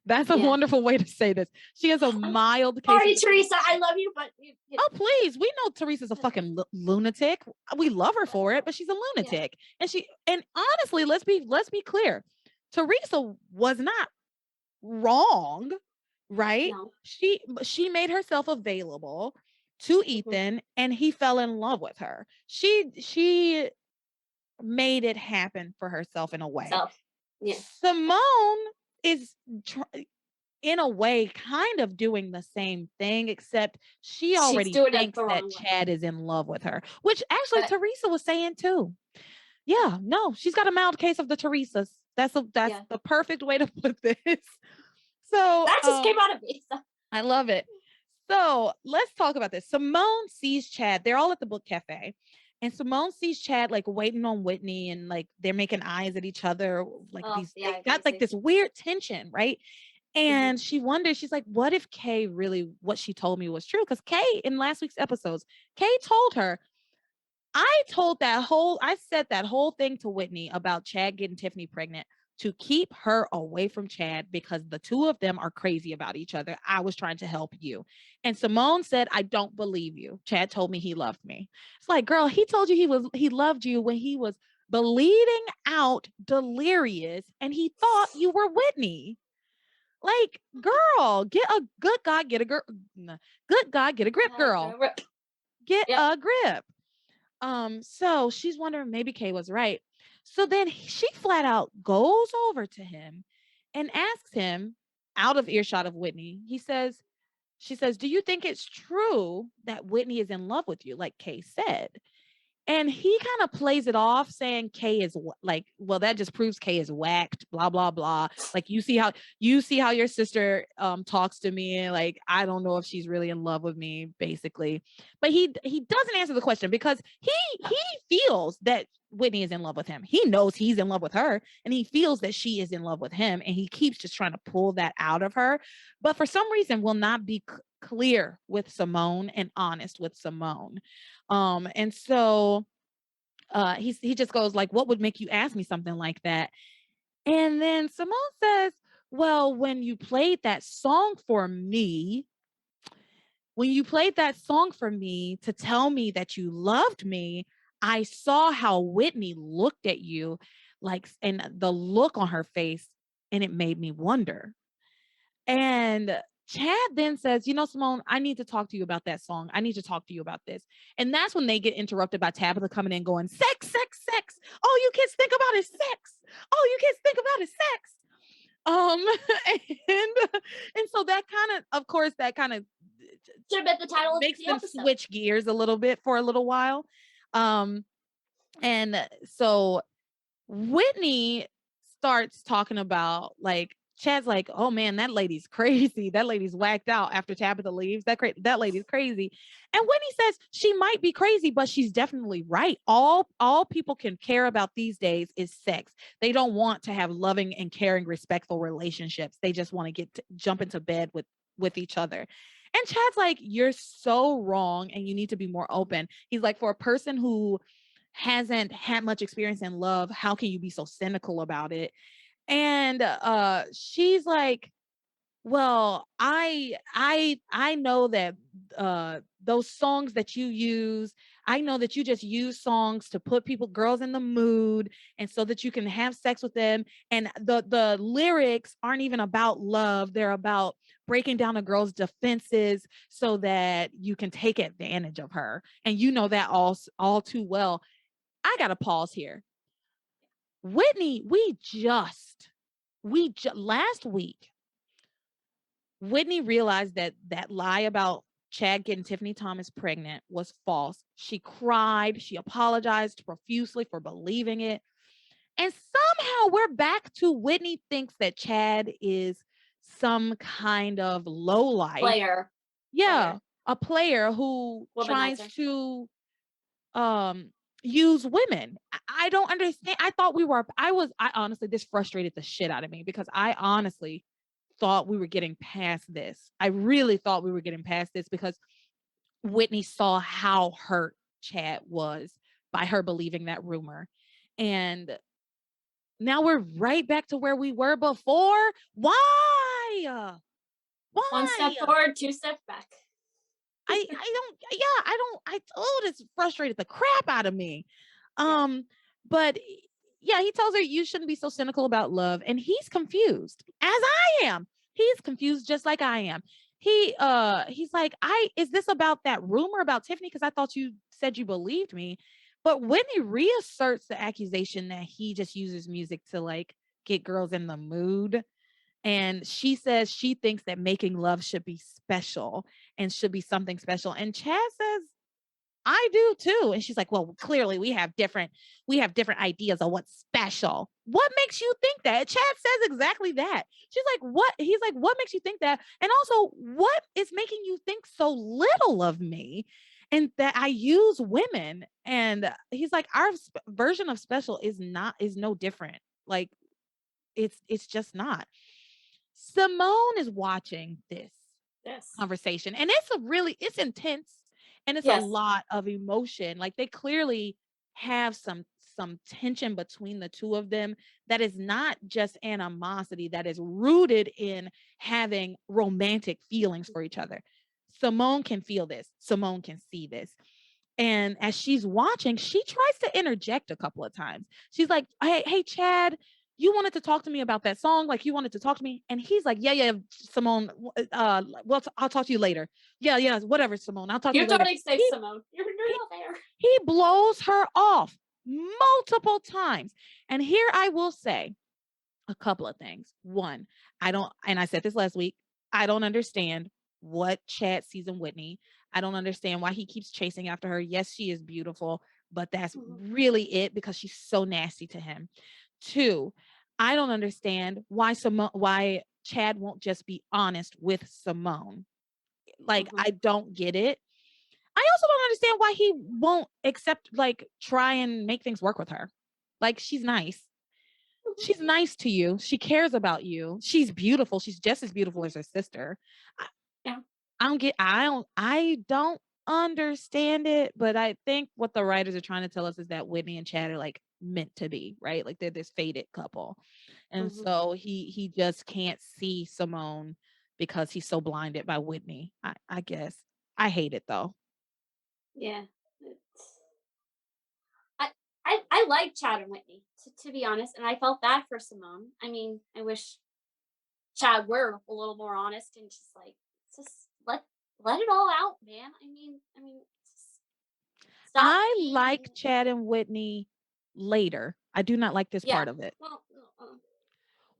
That's a wonderful way to say this. She has a mild case. Sorry, Teresa, I love you, but oh, please, we know Teresa's a fucking lunatic. We love her for it, but she's a lunatic. And honestly, let's be clear. Teresa was not wrong, right? No. She made herself available to Ethan, and he fell in love with her. She made it happen for herself in a way. Simone is in a way kind of doing the same thing, except she already thinks that Chad is in love with her, which actually Teresa was saying too. Yeah, no, she's got a mild case of the Teresas. That's the perfect way to put this. So that just came out of me. So. I love it. So let's talk about this. Simone sees Chad. They're all at the book cafe. And Simone sees Chad like waiting on Whitney, and like they're making eyes at each other. Like they got like this weird tension, right? And she wonders, she's like, what if Kay really, what she told me was true? Because Kay in last week's episodes, Kay told her, I said that whole thing to Whitney about Chad getting Tiffany pregnant to keep her away from Chad because the two of them are crazy about each other. I was trying to help you. And Simone said, I don't believe you. Chad told me he loved me. It's like, girl, he told you he loved you when he was bleeding out, delirious, and he thought you were Whitney. Like, girl, get a good God, get a grip, girl. Get a grip. So she's wondering maybe Kay was right. So then she flat out goes over to him and asks him, out of earshot of Whitney, she says, "Do you think it's true that Whitney is in love with you, like Kay said?" And he kind of plays it off saying Kay is like, well, that just proves Kay is whacked, blah, blah, blah. Like you see how your sister talks to me. Like, I don't know if she's really in love with me, basically. But he doesn't answer the question because he feels that Whitney is in love with him. He knows he's in love with her and he feels that she is in love with him. And he keeps just trying to pull that out of her. But for some reason will not be clear with Simone and honest with Simone. And so he just goes like, "What would make you ask me something like that?" And then Simone says, "Well, when you played that song for me to tell me that you loved me, I saw how Whitney looked at you, like, and the look on her face, and it made me wonder." And Chad then says, Simone, I need to talk to you about that song. I need to talk to you about this. And that's when they get interrupted by Tabitha coming in going, sex, sex, sex. All you kids think about is sex. All you kids think about is sex. And so that of course, that kind of should have been the title of makes the them episode. switch gears a little bit for a little while. And so Whitney starts talking about, like, Chad's like, "Oh man, that lady's crazy. That lady's whacked out after Tabitha leaves. That lady's crazy." And Whitney says she might be crazy, but she's definitely right. All people can care about these days is sex. They don't want to have loving and caring, respectful relationships. They just want to jump into bed with each other. And Chad's like, "You're so wrong, and you need to be more open." He's like, "For a person who hasn't had much experience in love, how can you be so cynical about it?" And she's like, "Well, I know that those songs that you use, I know that you just use songs to put girls in the mood and so that you can have sex with them, and the lyrics aren't even about love. They're about breaking down a girl's defenses so that you can take advantage of her. And you know that all too well." I got to pause here. Whitney, last week, Whitney realized that lie about Chad getting Tiffany Thomas pregnant was false. She cried. She apologized profusely for believing it. And somehow we're back to Whitney thinks that Chad is some kind of lowlife. Player. Yeah, a player who tries to use women. I don't understand. I honestly, this frustrated the shit out of me because I honestly thought we were getting past this. I really thought we were getting past this because Whitney saw how hurt Chad was by her believing that rumor. And now we're right back to where we were before. Why? One step forward, two steps back. This frustrated the crap out of me. But yeah, he tells her you shouldn't be so cynical about love, and he's confused, as I am. He's confused just like I am. He's like, is this about that rumor about Tiffany? Because I thought you said you believed me. But Whitney reasserts the accusation that he just uses music to like get girls in the mood. And she says she thinks that making love should be special and should be something special. And Chad says, I do too. And she's like, well, clearly we have different ideas of what's special. What makes you think that? Chad says exactly that. She's like, what? He's like, what makes you think that? And also, what is making you think so little of me and that I use women? And he's like, our version of special is no different. Like, it's just not. Simone is watching this conversation, and it's intense, and it's a lot of emotion. Like, they clearly have some tension between the two of them that is not just animosity, that is rooted in having romantic feelings for each other. Simone can feel this. Simone can see this. And as she's watching, she tries to interject a couple of times. She's like, hey, Chad, you wanted to talk to me about that song. Like, you wanted to talk to me. And he's like, yeah, Simone. Well, I'll talk to you later. Yeah, whatever, Simone. I'll talk to you later. You're totally safe, Simone. You're not there. He blows her off multiple times. And here I will say, A couple of things. One, I don't, and I said this last week, I don't understand what Chad sees in Whitney. I don't understand why he keeps chasing after her. Yes, she is beautiful, but that's Mhm. really it because she's so nasty to him. Two, I don't understand why Chad won't just be honest with Simone. Like, Mhm. I don't get it. I also don't understand why he won't accept, like, try and make things work with her. Like, she's nice. Mhm. She's nice to you. She cares about you. She's beautiful. She's just as beautiful as her sister. I, Yeah. I don't understand it, but I think what the writers are trying to tell us is that Whitney and Chad are like meant to be, right? Like they're this fated couple. And Mhm. so he just can't see Simone because he's so blinded by Whitney. I guess. I hate it though. Yeah. It's, I, I like Chad and Whitney, to be honest, and I felt bad for Simone. I mean, I wish Chad were a little more honest and just like just let it all out, man. I mean, just stop I like being. Chad and Whitney later. I do not like this Yeah. part of it. Well,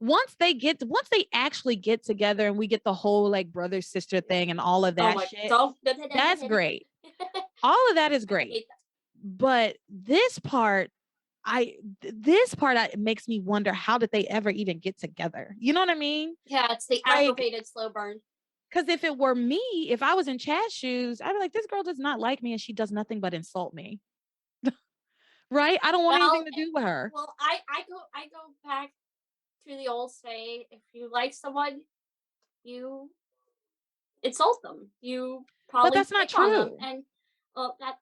Once they actually get together and we get the whole like brother sister thing and all of oh that my, shit, don't. that's I great. All of that is great. hate that. But this part makes me wonder, how did they ever even get together? You know what I mean? Yeah, it's the Like, aggravated slow burn. because if it were me, if I was in Chad's shoes, I'd be like, this girl does not like me and she does nothing but insult me. Right? I don't want anything Well, to do with her. well, I go back to the old saying: if you like someone, you insult them. You But probably that's not pick on them, true. and well, that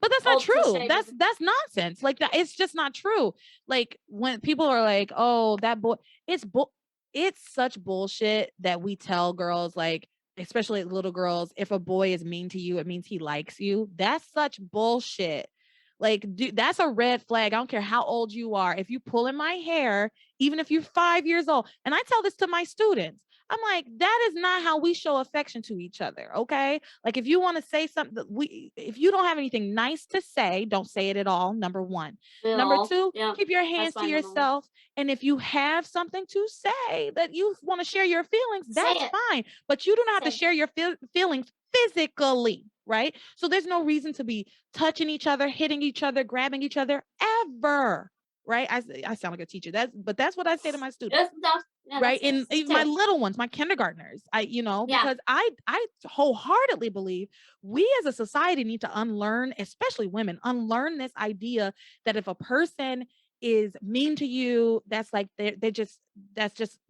But that's not old true. cliche, but That's nonsense. Like that, it's just not true. Like when people are like, "Oh, that boy," it's it's such bullshit that we tell girls, like especially little girls, if a boy is mean to you, it means he likes you. That's such bullshit. Like, dude, that's a red flag. I don't care how old you are. If you pull in my hair, even if you're 5 years old, and I tell this to my students, I'm like, that is not how we show affection to each other. Okay. Like if you want to say something, if you don't have anything nice to say, don't say it at all. Number one. at Number all. two, Yeah, keep your that's hands to my number one. yourself. And if you have something to say that you want to share your feelings, Say that's it. fine. But you do not have to Say it. share your feelings physically, right? So there's no reason to be touching each other, hitting each other, grabbing each other ever. Right. I sound like a teacher. But that's what I say to my students, No, yeah, right? that's And us my too. little ones, my kindergartners, Yeah, because I wholeheartedly believe we as a society need to unlearn, especially women, unlearn this idea that if a person is mean to you, that's like they're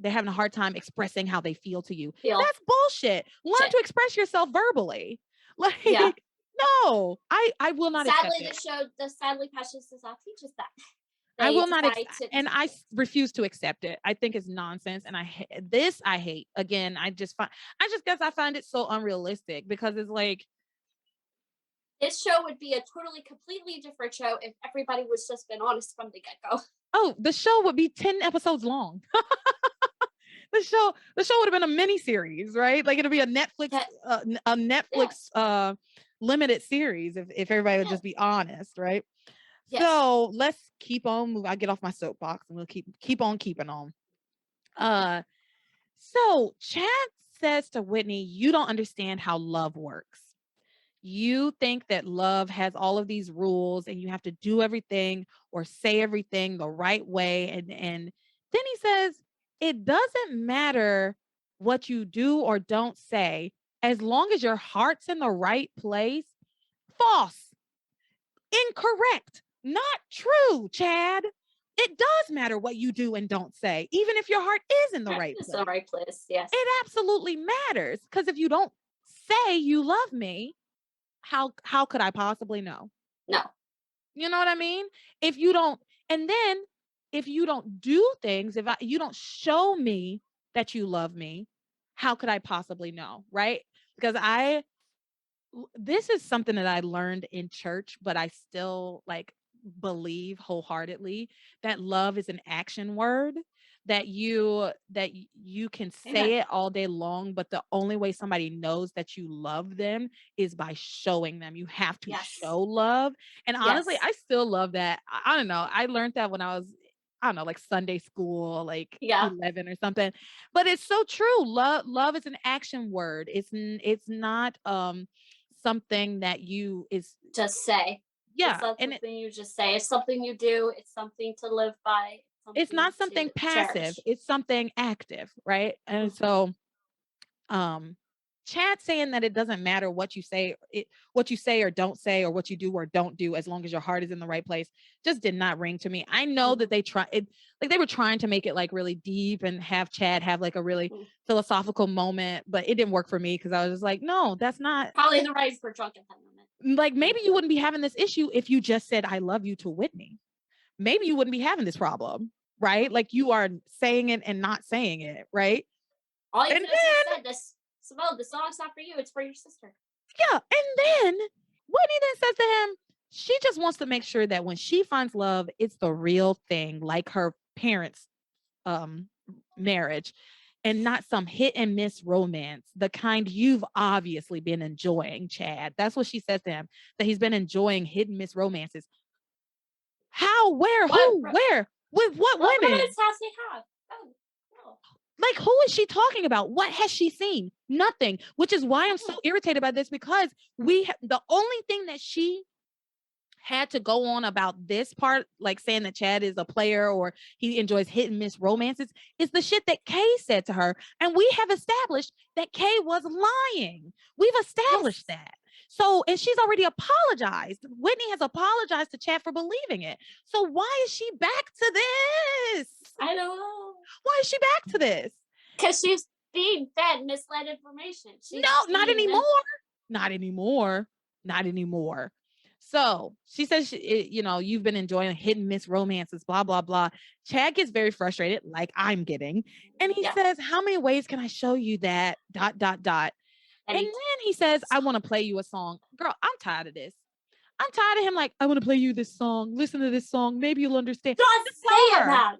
having a hard time expressing how they feel to you. feel That's bullshit. Learn shit. to express yourself verbally. Yeah. Like, no, I will not accept Sadly, it. the sadly Passions does not teach us that. I They will not decide to. and refuse to accept it. I think it's nonsense, and this I hate. Again, I just guess I find it so unrealistic because it's like, This show would be a totally, completely different show if everybody was just been honest from the get go. oh, the show would be 10 episodes long. The show would have been a mini series, right? Like it'll be Yeah, a yeah, Netflix limited series if everybody would yeah, just be honest, right? yes, So let's keep on moving. I get off my soapbox and we'll keep on keeping on. Uh So Chad says to Whitney, you don't understand how love works. You think that love has all of these rules and you have to do everything or say everything the right way. And then he says, it doesn't matter what you do or don't say, as long as your heart's in the right place. False. Incorrect. Not true, Chad. It does matter what you do and don't say, even if your heart is in the right it's the place. right place. Yes, It absolutely matters because if you don't say you love me, how could I possibly know? no, You know what I mean? If you don't, and then if you don't do things, you don't show me that you love me, how could I possibly know? Right? Because this is something that I learned in church, but I still like believe wholeheartedly that love is an action word that you can amen. say it all day long, but the only way somebody knows that you love them is by showing them. You have to Yes, show love. And honestly, yes, I still love that. I don't know. I learned that when I was I don't know, like Sunday school, like Yeah. 11 or something. But it's so true. Love is an action word. It's not something that you is Just say. It's yeah, not and something you just say. It's something you do. It's something to live by. It's it's something not something to passive. cherish. It's something active, right? And Mhm. so um Chad saying that it doesn't matter what you say or don't say or what you do or don't do as long as your heart is in the right place just did not ring to me. I know that Mhm. they try it like they were trying to make it like really deep and have Chad have like a really Mhm. philosophical moment, but it didn't work for me because I was just like, no, that's not Probably the right for drunk at that moment. like Yeah. maybe you wouldn't be having this issue if you just said I love you to Whitney. Maybe you wouldn't be having this problem, right? Mhm. Like you are saying it and not saying it, right? All you And could have just then said this. Simone, the song's not for you. It's for your sister. yeah, and then Whitney then says to him, she just wants to make sure that when she finds love, it's the real thing, like her parents' um marriage, and not some hit and miss romance, the kind you've obviously been enjoying, Chad. That's what she says to him, that he's been enjoying hit and miss romances. How, where, What who, where, with what what women? romance has he have? Oh no. Like, who is she talking about? What has she seen? Nothing, which is why I'm so Mhm. irritated by this because the only thing that she had to go on about this part, like saying that Chad is a player or he enjoys hit and miss romances, is the shit that Kay said to her. And we have established that Kay was lying. We've established Yes. that. So, and she's already apologized. Whitney has apologized to Chad for believing it. So, why is she back to this? I don't know. Why is she back to this? Because she's being fed misled information. She's No, not being anymore. meant. Not anymore. Not anymore. So she says, you've been enjoying hit and miss romances, blah, blah, blah. Chad gets very frustrated, like I'm getting. And he Yeah. says, how many ways can I show you that? Dot, dot, dot. And And he then he says, I want to play you a song. Girl, I'm tired of this. I'm tired of him like, I want to play you this song. Listen to this song. Maybe you'll understand. just Just say tell it, her. man.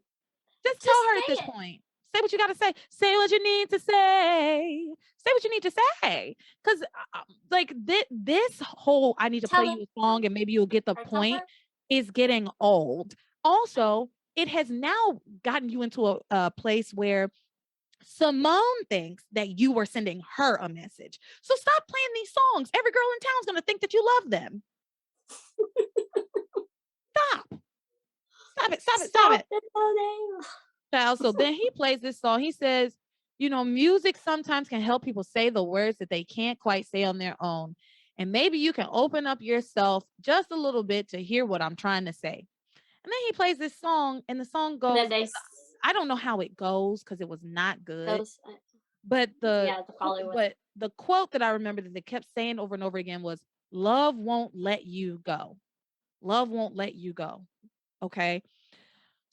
Just tell Just her at this say it. point. Say what you got to say. Say what you need to say. Say what you need to say. Because, like, this whole I need to play Tell you her. a song and maybe you'll get the Or tell point her. is getting old. Also, it has now gotten you into a place where Simone thinks that you are sending her a message. So stop playing these songs. Every girl in town is going to think that you love them. Stop. Stop it. Stop it. Stop Stop it. it, Monet. Child. So then he plays this song. He says, music sometimes can help people say the words that they can't quite say on their own. And maybe you can open up yourself just a little bit to hear what I'm trying to say. And then he plays this song, and the song And then goes, they I don't know how it goes because it was not good. goes. But Yeah, the Bollywood. the quote that I remember that they kept saying over and over again was, love won't let you go. Love won't let you go. Okay.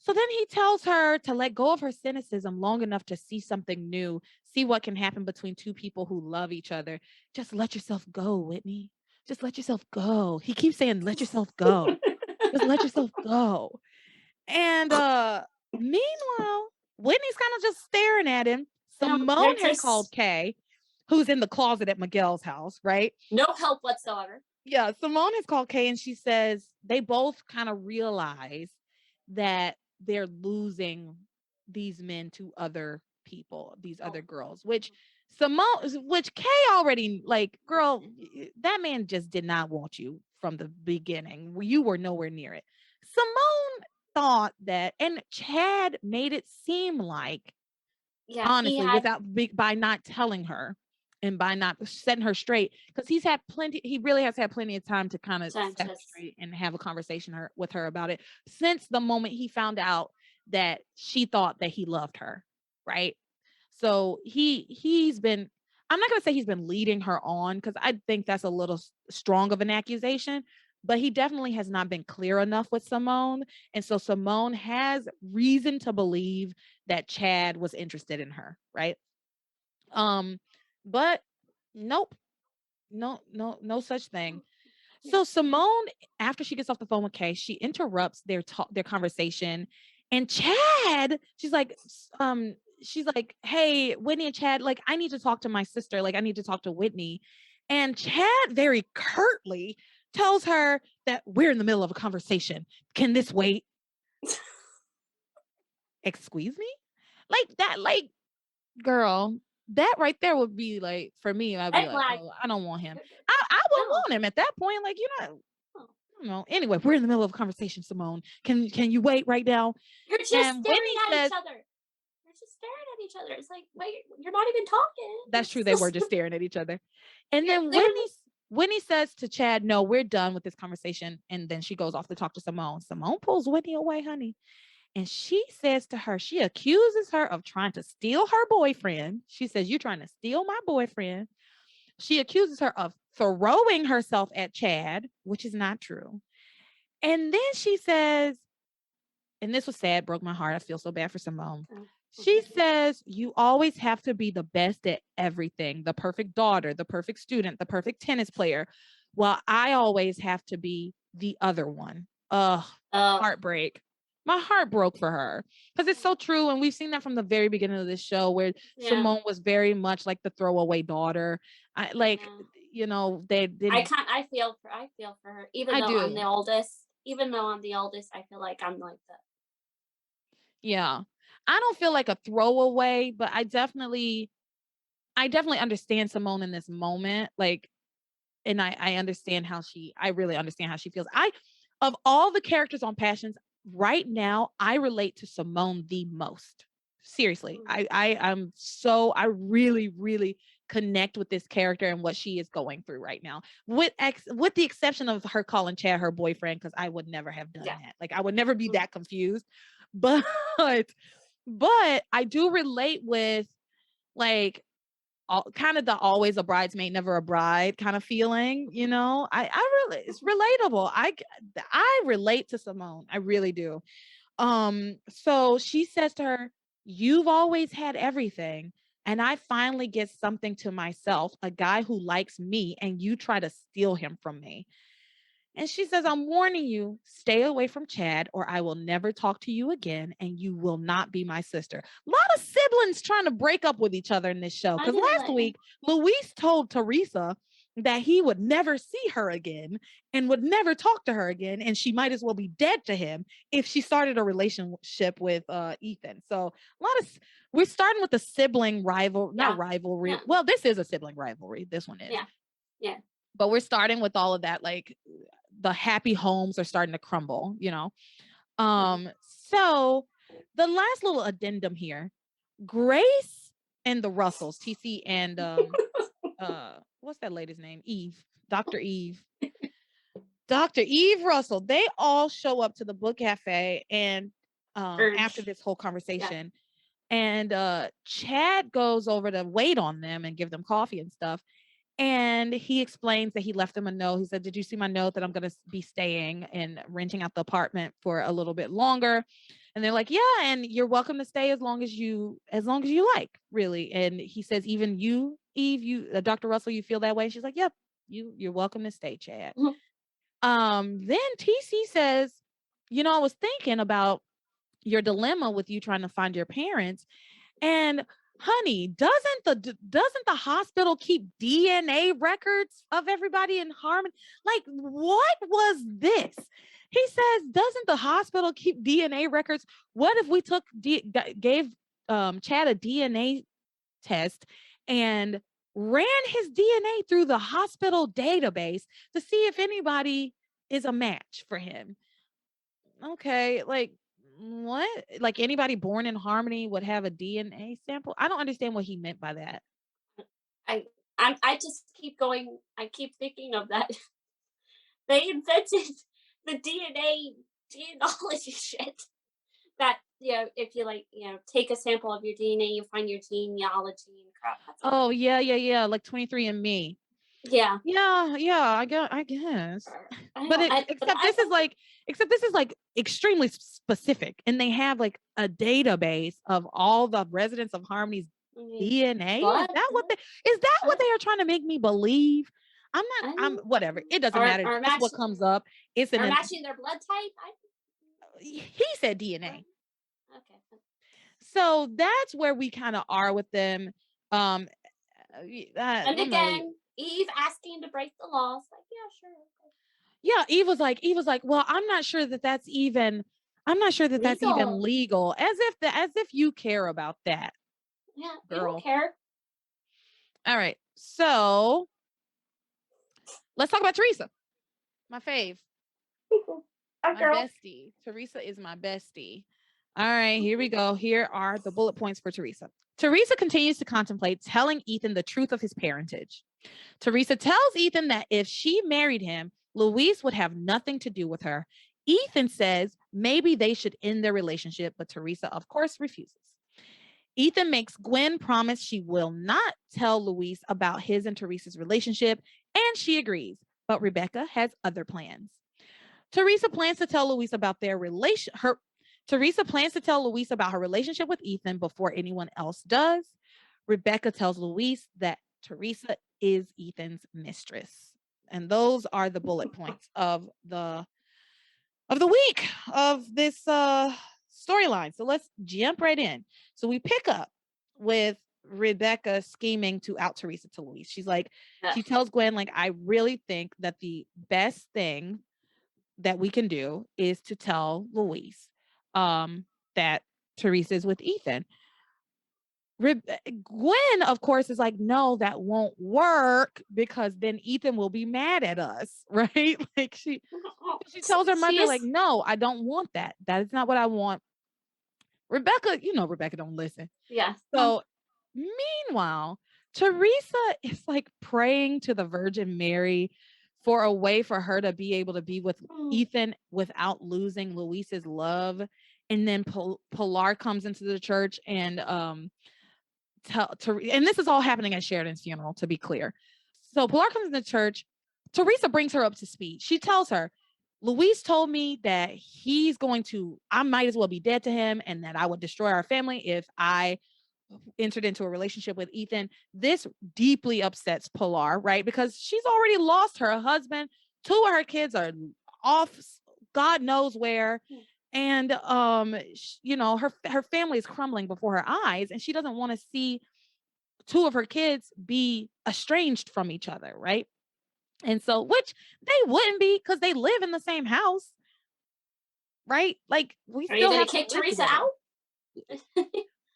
So then he tells her to let go of her cynicism long enough to see something new, see what can happen between two people who love each other. Just let yourself go, Whitney. Just let yourself go. He keeps saying, let yourself go. Just let yourself go. And meanwhile, Whitney's kind of just staring at him. They're Simone has called just Kay, who's in the closet at Miguel's house, right? no help whatsoever. Yeah, Simone has called Kay and she says they both kind of realize that they're losing these men to other people, these other Oh. girls, which Kay already like, girl, that man just did not want you from the beginning. You were nowhere near it. Simone thought that, and Chad made it seem like Yeah, he honestly, had by not telling her and by not setting her straight, because he really has had plenty of time to kind of time set her to. straight and have a conversation with her about it since the moment he found out that she thought that he loved her, right? So he's been, I'm not going to say he's been leading her on because I think that's a little strong of an accusation, but he definitely has not been clear enough with Simone. And so Simone has reason to believe that Chad was interested in her, right? Um, but nope, no such thing. Yeah. So Simone, after she gets off the phone with Kay, she interrupts their conversation, and Chad, she's like, hey, Whitney and Chad, like, I need to talk to my sister, like, I need to talk to Whitney, and Chad very curtly tells her that we're in the middle of a conversation. Can this wait? excuse me? Like that, like, girl, that right there would be like, for me, I'd be Red like, flag. oh, I don't want him. I wouldn't No, want him at that point. Like, you know, no. I don't know. Anyway, we're in the middle of a conversation, Simone. Can you wait right now? You're just And staring Whitney at each says, other. You're just staring at each other. It's like, wait, you're not even talking. that's true. They were just staring at each other. And then They were Whitney says to Chad, no, we're done with this conversation. And then she goes off to talk to Simone. Simone pulls Whitney away, honey. And she says to her, she accuses her of trying to steal her boyfriend. She says, you're trying to steal my boyfriend. She accuses her of throwing herself at Chad, which is not true. And then she says, and this was sad, broke my heart. I feel so bad for Simone. oh, She okay. says, you always have to be the best at everything, the perfect daughter, the perfect student, the perfect tennis player. Well, I always have to be the other one. Ugh, heartbreak. My heart broke for her because it's so true. And we've seen that from the very beginning of this show where Yeah. Simone was very much like the throwaway daughter. I like, Yeah. you know, they didn't. I feel for her. Even I though I'm the do. oldest, I feel like I'm like that. Yeah. I don't feel like a throwaway, but I definitely understand Simone in this moment. Like, and I understand how I really understand how she feels. Of all the characters on Passions right now, I relate to Simone the most. Seriously. Mm. I really, really connect with this character and what she is going through right now. With the exception of her calling Chad her boyfriend, because I would never have done Yeah. that. Like I would never be Mm. that confused. But I do relate with like kind of the always a bridesmaid, never a bride kind of feeling, you know. I really, it's relatable. I relate to Simone. I really do. So she says to her, you've always had everything. And I finally get something to myself, a guy who likes me, and you try to steal him from me. And she says, I'm warning you, stay away from Chad, or I will never talk to you again, and you will not be my sister. A lot of siblings trying to break up with each other in this show. I Because know, last right? week, Luis told Teresa that he would never see her again and would never talk to her again. And she might as well be dead to him if she started a relationship with Ethan. So we're starting with the sibling rival, not Yeah. rivalry. Yeah. Well, this is a sibling rivalry. This one is. Yeah. Yeah. But we're starting with all of that, like the happy homes are starting to crumble, you know. Mhm. So the last little addendum here, Grace and the Russells, TC and what's that lady's name? Eve, Dr. Eve. Dr. Eve Russell, they all show up to the book cafe and after Urge. this whole Yeah. conversation. And Chad goes over to wait on them and give them coffee and stuff. And he explains that he left them a note. He said, did you see my note that I'm going to be staying and renting out the apartment for a little bit longer? And they're like, yeah, and you're welcome to stay as long as you like, really. And he says, even you, Eve, Dr. Russell, you feel that way? She's like, yep, you're welcome to stay, Chad. Mhm. Then TC says, I was thinking about your dilemma with you trying to find your parents. And honey, doesn't the hospital keep DNA records of everybody in Harmony? Like, what was this? He says, doesn't the hospital keep DNA records? What if we gave Chad a DNA test and ran his DNA through the hospital database to see if anybody is a match for him? Okay, like what? Like anybody born in Harmony would have a DNA sample? I don't understand what he meant by that. I I just keep going. I keep thinking of that. They invented the DNA genealogy shit. That if you take a sample of your DNA, you find your genealogy and crap. That's a Oh, yeah, yeah, yeah, like 23 and Me. yeah. Yeah, yeah, I guess. I But know. it, except this is like extremely specific and they have like a database of all the residents of Harmony's I mean, DNA. blood. Is that I, what they are trying to make me believe? I I'm know. whatever. It doesn't matter. Or That's what comes up. It's or an matching their blood type. he said Right. DNA. Okay. So that's where we kind of are with them. Um, And I'm gonna again, Eve asking to break the laws. Like, yeah, sure. Okay. Yeah, Eve was like, well, I'm not sure that that's even. I'm not sure that that's even Legal. legal. As if you care about that, Yeah, we don't girl. care. All right. So let's talk about Teresa, my fave, Our my girl. bestie. Teresa is my bestie. All right, here we go. Here are the bullet points for Teresa. Teresa continues to contemplate telling Ethan the truth of his parentage. Teresa tells Ethan that if she married him, Luis would have nothing to do with her. Ethan says maybe they should end their relationship, but Teresa, of course, refuses. Ethan makes Gwen promise she will not tell Luis about his and Teresa's relationship, and she agrees. But Rebecca has other plans. Teresa plans to tell Luis about their relation. Her Teresa plans to tell Luis about her relationship with Ethan before anyone else does. Rebecca tells Luis that Teresa is Ethan's mistress. And those are the bullet points of the week of this storyline. So let's jump right in. So we pick up with Rebecca scheming to out Teresa to Luis. She's like, Yeah. she tells Gwen, like, I really think that the best thing that we can do is to tell Luis that Teresa is with Ethan. Gwen, of course, is like, no, that won't work because then Ethan will be mad at us, right? Like she tells her She mother, like, is. no, I don't want that. That is not what I want. Rebecca, Rebecca don't listen. Yeah. So meanwhile, Teresa is like praying to the Virgin Mary for a way for her to be able to be with Ethan without losing Luis's love. And then Pilar comes into the church and and this is all happening at Sheridan's funeral, to be clear. So Pilar comes into church. Teresa brings her up to speed. She tells her, Luis told me that I might as well be dead to him and that I would destroy our family if I entered into a relationship with Ethan. This deeply upsets Pilar, right? Because she's already lost her husband. Two of her kids are off, God knows where. And her family is crumbling before her eyes, and she doesn't want to see two of her kids be estranged from each other, right? And so, which they wouldn't be because they live in the same house, right? Like we Are you still gonna have to kick live Teresa together. out?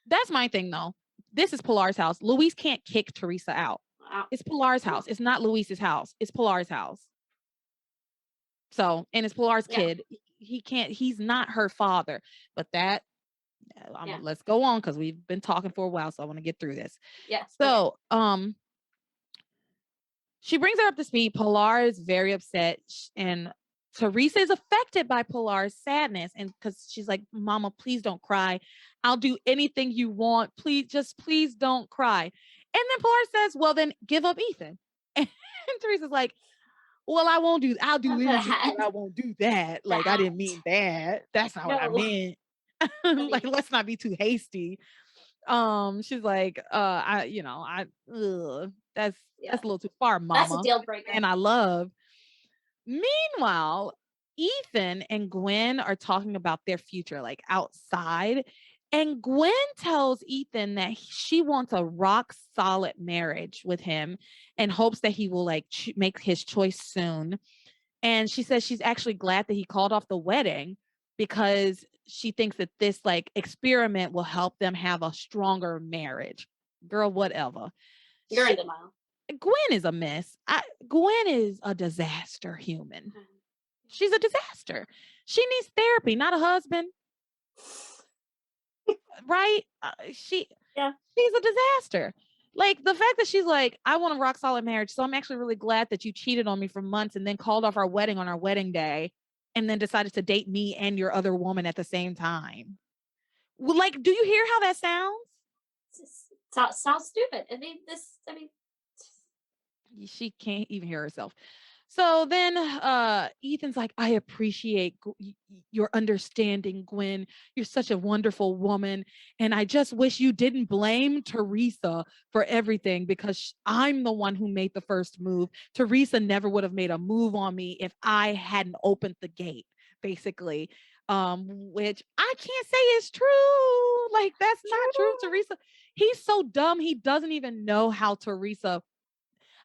That's my thing, though. This is Pilar's house. Luis can't kick Teresa out. Wow. It's Pilar's house. It's not Luis's house. It's Pilar's house. So, and it's Pilar's Yeah. kid. He can't. He's not her father. But Yeah. let's go on because we've been talking for a while, so I want to get through this. Yes. Okay. So, she brings her up to speed. Pilar is very upset, and Teresa is affected by Pilar's sadness, and because she's like, "Mama, please don't cry. I'll do anything you want. Please don't cry." And then Pilar says, "Well, then give up Ethan." And Teresa's like, "Well, I won't do. I'll do anything, That. but I won't do that. Like I That. didn't mean that. That's not what I No. meant. I Like mean, let's not be too hasty." She's like, yeah. that's a little too far, That's a mama. deal Like the breaker. man I love. Meanwhile, Ethan and Gwen are talking about their future, like outside. And Gwen tells Ethan that she wants a rock solid marriage with him and hopes that he will like make his choice soon. And she says she's actually glad that he called off the wedding because she thinks that this like experiment will help them have a stronger marriage. Girl, whatever. You're She in denial. Gwen is a mess. Gwen is a disaster human. She's a disaster. She needs therapy, not a husband, right? Yeah. She's a disaster. Like the fact that she's like, I want a rock solid marriage, so I'm actually really glad that you cheated on me for months and then called off our wedding on our wedding day, and then decided to date me and your other woman at the same time. Well, like, do you hear how that sounds? Sounds stupid. I mean, She can't even hear herself. So then Ethan's like, I appreciate your understanding, Gwen. You're such a wonderful woman. And I just wish you didn't blame Teresa for everything because I'm the one who made the first move. Teresa never would have made a move on me if I hadn't opened the gate, basically. Which I can't say is true. Like, that's not true. true. Teresa, he's so dumb. He doesn't even know how Teresa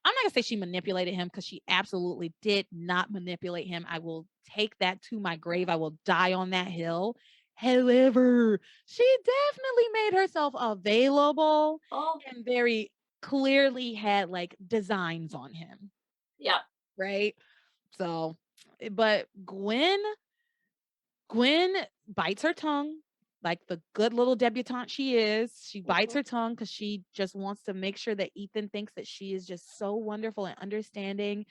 I'm not gonna say she manipulated him because she absolutely did not manipulate him. I will take that to my grave. I will die on that hill. However, she definitely made herself available Oh, and very clearly had like designs on him, yeah. right? So, but Gwen bites her tongue like the good little debutante she is. She bites Mhm. her tongue because she just wants to make sure that Ethan thinks that she is just so wonderful and understanding.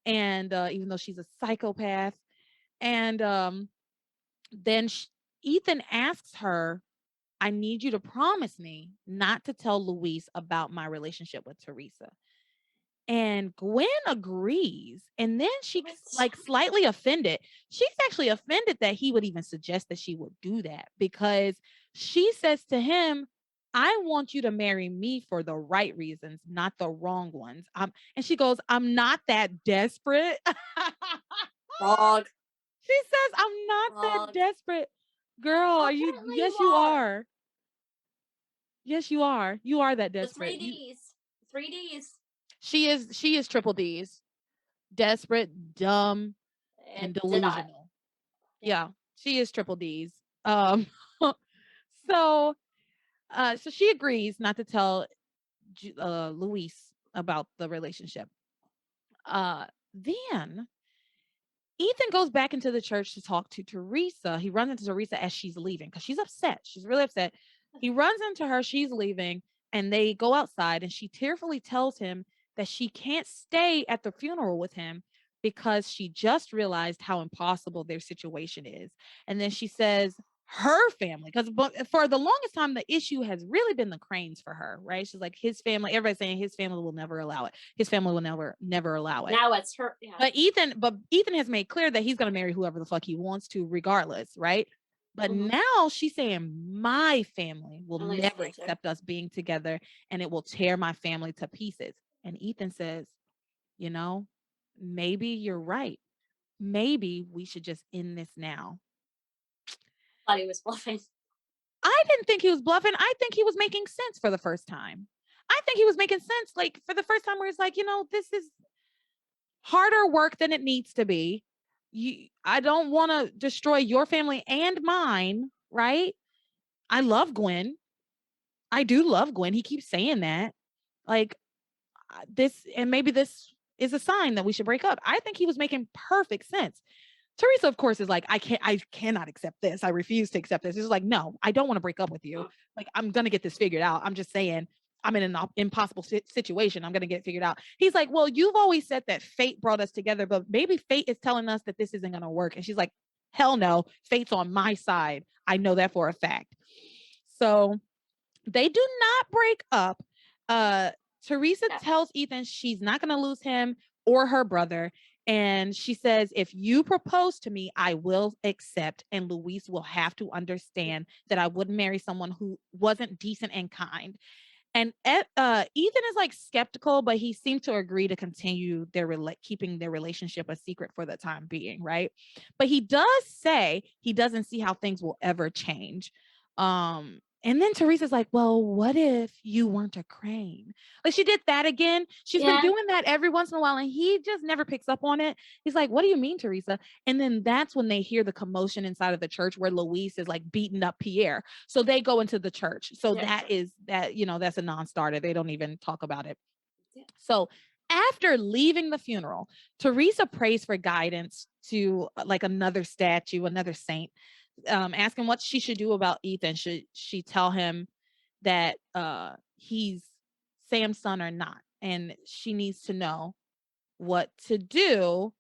And even though she's a psychopath, and then Ethan asks her, I need you to promise me not to tell Luis about my relationship with Teresa. And Gwen agrees. And then she's What? like slightly offended. She's actually offended that he would even suggest that she would do that because she says to him, I want you to marry me for the right reasons, not the wrong ones. And she goes, I'm not that desperate. Wrong. She says, I'm not that Wrong. desperate. Girl, are you? Apparently you Yes, you are. are. Yes, you are. You are that The desperate. three Ds. 3 Ds. She is triple D's. Desperate, dumb, and And denial. delusional. Yeah. Yeah, she is triple D's. So so she agrees not to tell Luis about the relationship. Then Ethan goes back into the church to talk to Teresa. He runs into Teresa as she's leaving because she's upset. She's really upset. He runs into her, she's leaving, and they go outside, and she tearfully tells him that she can't stay at the funeral with him because she just realized how impossible their situation is. And then she says, her family, because for the longest time, the issue has really been the Cranes for her, right? She's like, his family, everybody's saying his family will never allow it. His family will never allow it. Now it's her. Yeah. But Ethan has made clear that he's going to marry whoever the fuck he wants to, regardless, right? But Mhm. now she's saying my family will At least never get there. accept us being together, and it will tear my family to pieces. And Ethan says, you know, maybe you're right. Maybe we should just end this now. Thought he was bluffing. I didn't think he was bluffing. I think he was making sense for the first time. I think he was making sense, like for the first time, where he's like, this is harder work than it needs to be. I don't want to destroy your family and mine, right? I love Gwen. I do love Gwen. He keeps saying that. Like this, and maybe this is a sign that we should break up. I think he was making perfect sense. Teresa, of course, is like, I cannot accept this. I refuse to accept this. It's like, no, I don't want to break up with you. Like, I'm gonna get this figured out. I'm just saying, I'm in an impossible situation. I'm gonna get it figured out. He's like, well, you've always said that fate brought us together, but maybe fate is telling us that this isn't gonna work. And she's like, hell no, fate's on my side. I know that for a fact. So they do not break up. Uh, Teresa Yeah. tells Ethan she's not going to lose him or her brother. And she says, if you propose to me, I will accept. And Luis will have to understand that I wouldn't marry someone who wasn't decent and kind. And Ethan is like skeptical, but he seemed to agree to continue keeping their relationship a secret for the time being, right? But he does say he doesn't see how things will ever change. And then Teresa's like, well, what if you weren't a crane? Like she did that again. She's been Yeah. doing that every once in a while, and he just never picks up on it. He's like, what do you mean, Teresa? And then that's when they hear the commotion inside of the church where Luis is like beating up Pierre. So they go into the church. So Yeah. that's a non-starter. They don't even talk about it. Yeah. So after leaving the funeral, Teresa prays for guidance to like another statue, another saint, asking what she should do about Ethan. Should she tell him that he's Sam's son or not? And she needs to know what to do.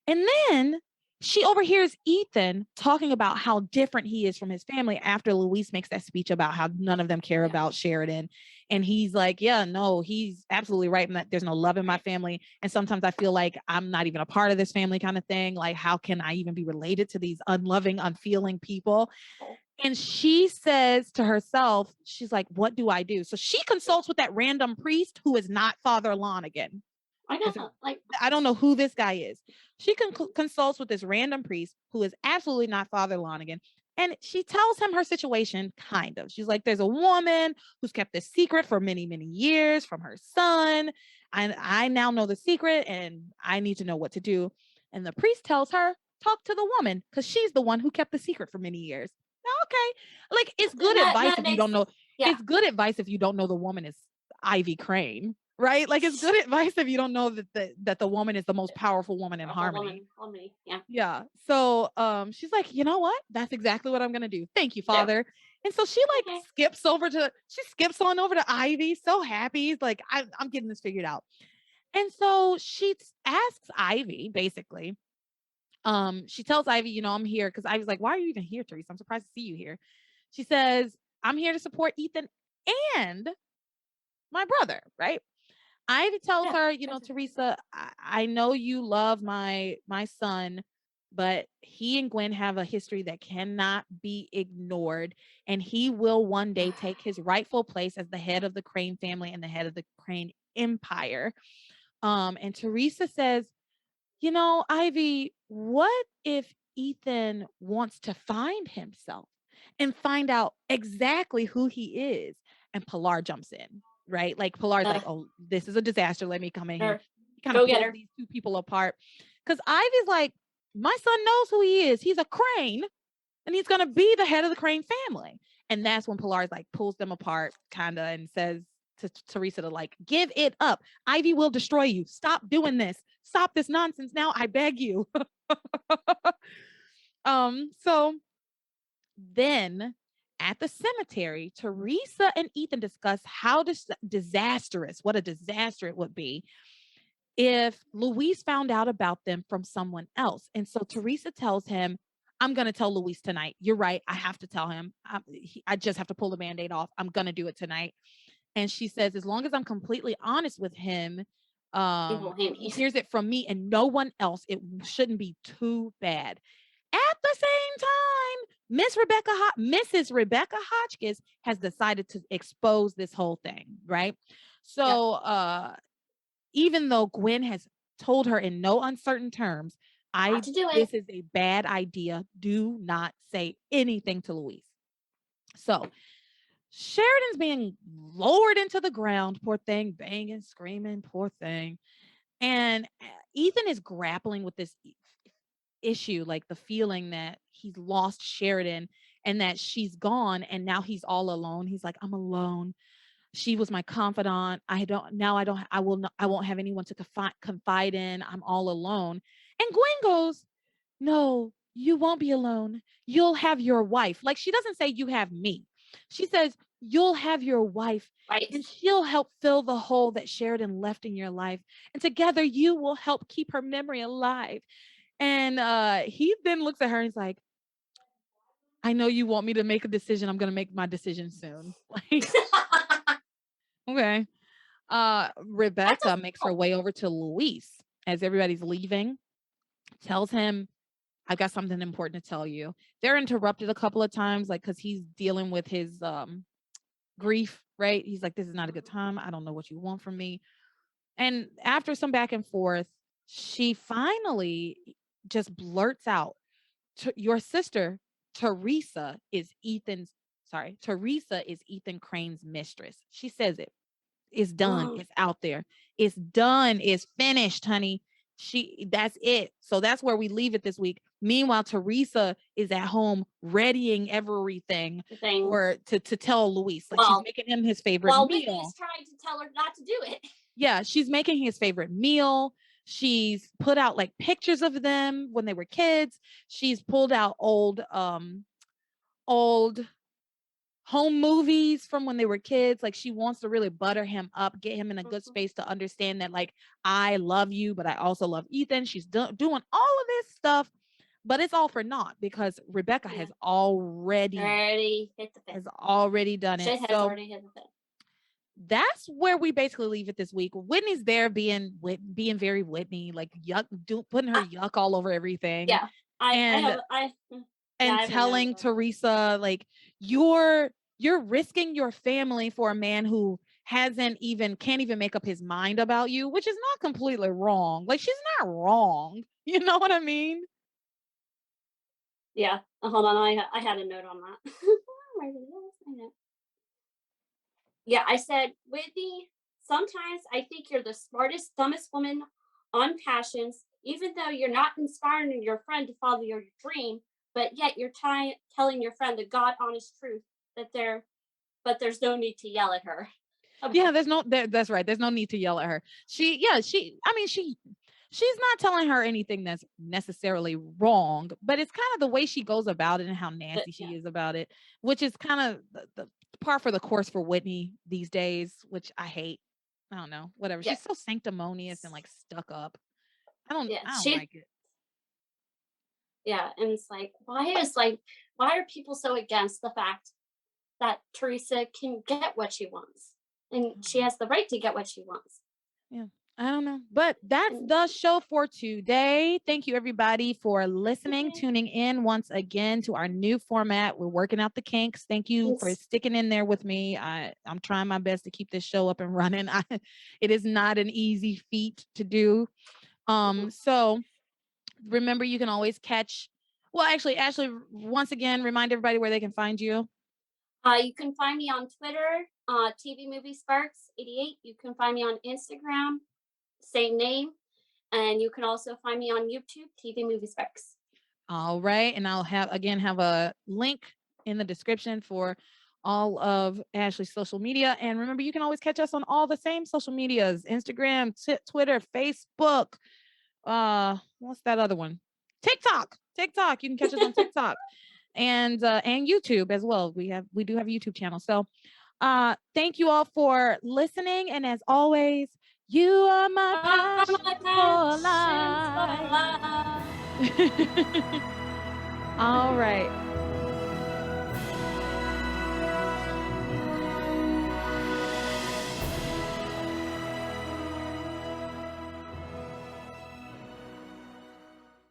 And then she overhears Ethan talking about how different he is from his family after Luis makes that speech about how none of them care Yeah. about Sheridan. And he's like, yeah, no, he's absolutely right. And that there's no love in my family. And sometimes I feel like I'm not even a part of this family kind of thing. Like, how can I even be related to these unloving, unfeeling people? Oh, And she says to herself, she's like, what do I do? So she consults with that random priest who is not Father Lonigan. I know. Like, I don't know who this guy is. She consults with this random priest who is absolutely not Father Lonigan. And she tells him her situation, kind of. She's like, there's a woman who's kept this secret for many, many years from her son. And I now know the secret and I need to know what to do. And the priest tells her, talk to the woman because she's the one who kept the secret for many years. Okay. Like, it's good advice That if you makes don't know. yeah, It's good advice if you don't know the woman is Ivy Crane, right? Like, it's good advice if you don't know that the woman is the most powerful woman in powerful harmony. woman, harmony. Yeah, Yeah. So she's like, you know what? That's exactly what I'm gonna do. Thank you, do. Father. And so Okay. she skips on over to Ivy, so happy. He's like, I'm getting this figured out. And so asks Ivy, basically, she tells Ivy, I'm here because Ivy's like, why are you even here, Teresa? I'm surprised to see you here. She says, I'm here to support Ethan and my brother, right? Ivy tells Yeah, her, that's Teresa, I know you love my son, but he and Gwen have a history that cannot be ignored, and he will one day take his rightful place as the head of the Crane family and the head of the Crane empire. And Teresa says, Ivy, what if Ethan wants to find himself and find out exactly who he is? And Pilar jumps in, right? Like Pilar's like, uh, oh, this is a disaster. Let me come in here. her. He kind of Go get pulls her. these two people apart. Because Ivy's like, my son knows who he is. He's a Crane and he's gonna be the head of the Crane family. And that's when Pilar's like pulls them apart, kind of, and says to Teresa to like, give it up. Ivy will destroy you. Stop doing this. Stop this nonsense now. I beg you. So then at the cemetery, Teresa and Ethan discuss how disastrous, what a disaster it would be if Luis found out about them from someone else. And so Teresa tells him, I'm going to tell Luis tonight. You're right. I have to tell him. I just have to pull the band aid off. I'm going to do it tonight. And she says, as long as I'm completely honest with him, He won't hate he me. hears it from me and no one else, it shouldn't be too bad. At the same time, Mrs. Rebecca Hotchkiss has decided to expose this whole thing, right? Yep. So even though Gwen has told her in no uncertain terms, Not I to do it. this is a bad idea. Do not say anything to Louise. So Sheridan's being lowered into the ground, poor thing, banging, screaming, poor thing. And Ethan is grappling with this issue, like the feeling that he's lost Sheridan and that she's gone and now he's all alone. He's like, I'm alone. She was my confidant. I won't have anyone to confide in. I'm all alone. And Gwen goes, no, you won't be alone. You'll have your wife. Like, she doesn't say you have me. She says you'll have your wife Right. and she'll help fill the hole that Sheridan left in your life. And together you will help keep her memory alive. And he then looks at her and he's like, I know you want me to make a decision. I'm going to make my decision soon. Like, okay. That's a Rebecca makes her oh, way over to Luis as everybody's leaving, tells him, I've got something important to tell you. They're interrupted a couple of times, like, because he's dealing with his grief, right? He's like, this is not a good time. I don't know what you want from me. And after some back and forth, she finally just blurts out, your sister, Teresa is Ethan Crane's mistress. She says it. It's done. oh, It's out there. It's done. It's finished, honey. That's it. So that's where we leave it this week. Meanwhile, Teresa is at home readying everything the thing. to tell Luis. Like, she's Well, making him his favorite while Whitney's meal. trying to tell her not to do it. Yeah, she's making his favorite meal. She's put out like pictures of them when they were kids. She's pulled out old home movies from when they were kids. Like, she wants to really butter him up, get him in a good Mhm. space to understand that, like, I love you, but I also love Ethan. She's doing all of this stuff, but it's all for naught because Rebecca Yeah. Already hit the fan. has already done it. Shit has So already hit the fan. that's where we basically leave it this week. Whitney's there being very Whitney, like yuck, putting her I, yuck all over everything, yeah. I and have yeah, and I have a note telling about that. Teresa, like, you're risking your family for a man who can't even make up his mind about you, which is not completely wrong. Like, she's not wrong. You know what I mean? Yeah. Hold on, I had a note on that. Where did I know? Yeah, I said, Whitney, sometimes I think you're the smartest, dumbest woman on Passions, even though you're not inspiring your friend to follow your dream, but yet you're telling your friend the God honest truth that but there's no need to yell at her. Yeah, there's no that's right. There's no need to yell at her. I mean, she's not telling her anything that's necessarily wrong, but it's kind of the way she goes about it and how But nasty she yeah, is about it, which is kind of the par for the course for Whitney these days, which I hate. I don't know, whatever. yeah, She's so sanctimonious and like stuck up. yeah. I don't She, like it. yeah, and it's like, why are people so against the fact that Teresa can get what she wants, and I don't she know. has the right to get what she wants? Yeah. I don't know. But that's And the show for today. Thank you, everybody, for listening, okay, tuning in once again to our new format. We're working out the kinks. Thank you for yes, sticking in there with me. I'm trying my best to keep this show up and running. It is not an easy feat to do. mhm. So remember, you can always catch. Well, actually, Ashley, once again, remind everybody where they can find you. You can find me on Twitter, TV Movie Sparks 88. You can find me on Instagram, same name, and you can also find me on YouTube, TV Movie Sparks. All right. And I'll have a link in the description for all of Ashley's social media. And remember, you can always catch us on all the same social medias: Instagram, Twitter, Facebook. What's that other one? TikTok. TikTok. You can catch us on TikTok and YouTube as well. We do have a YouTube channel. So thank you all for listening. And as always, you are my Are my passions for passions for life. life. All right.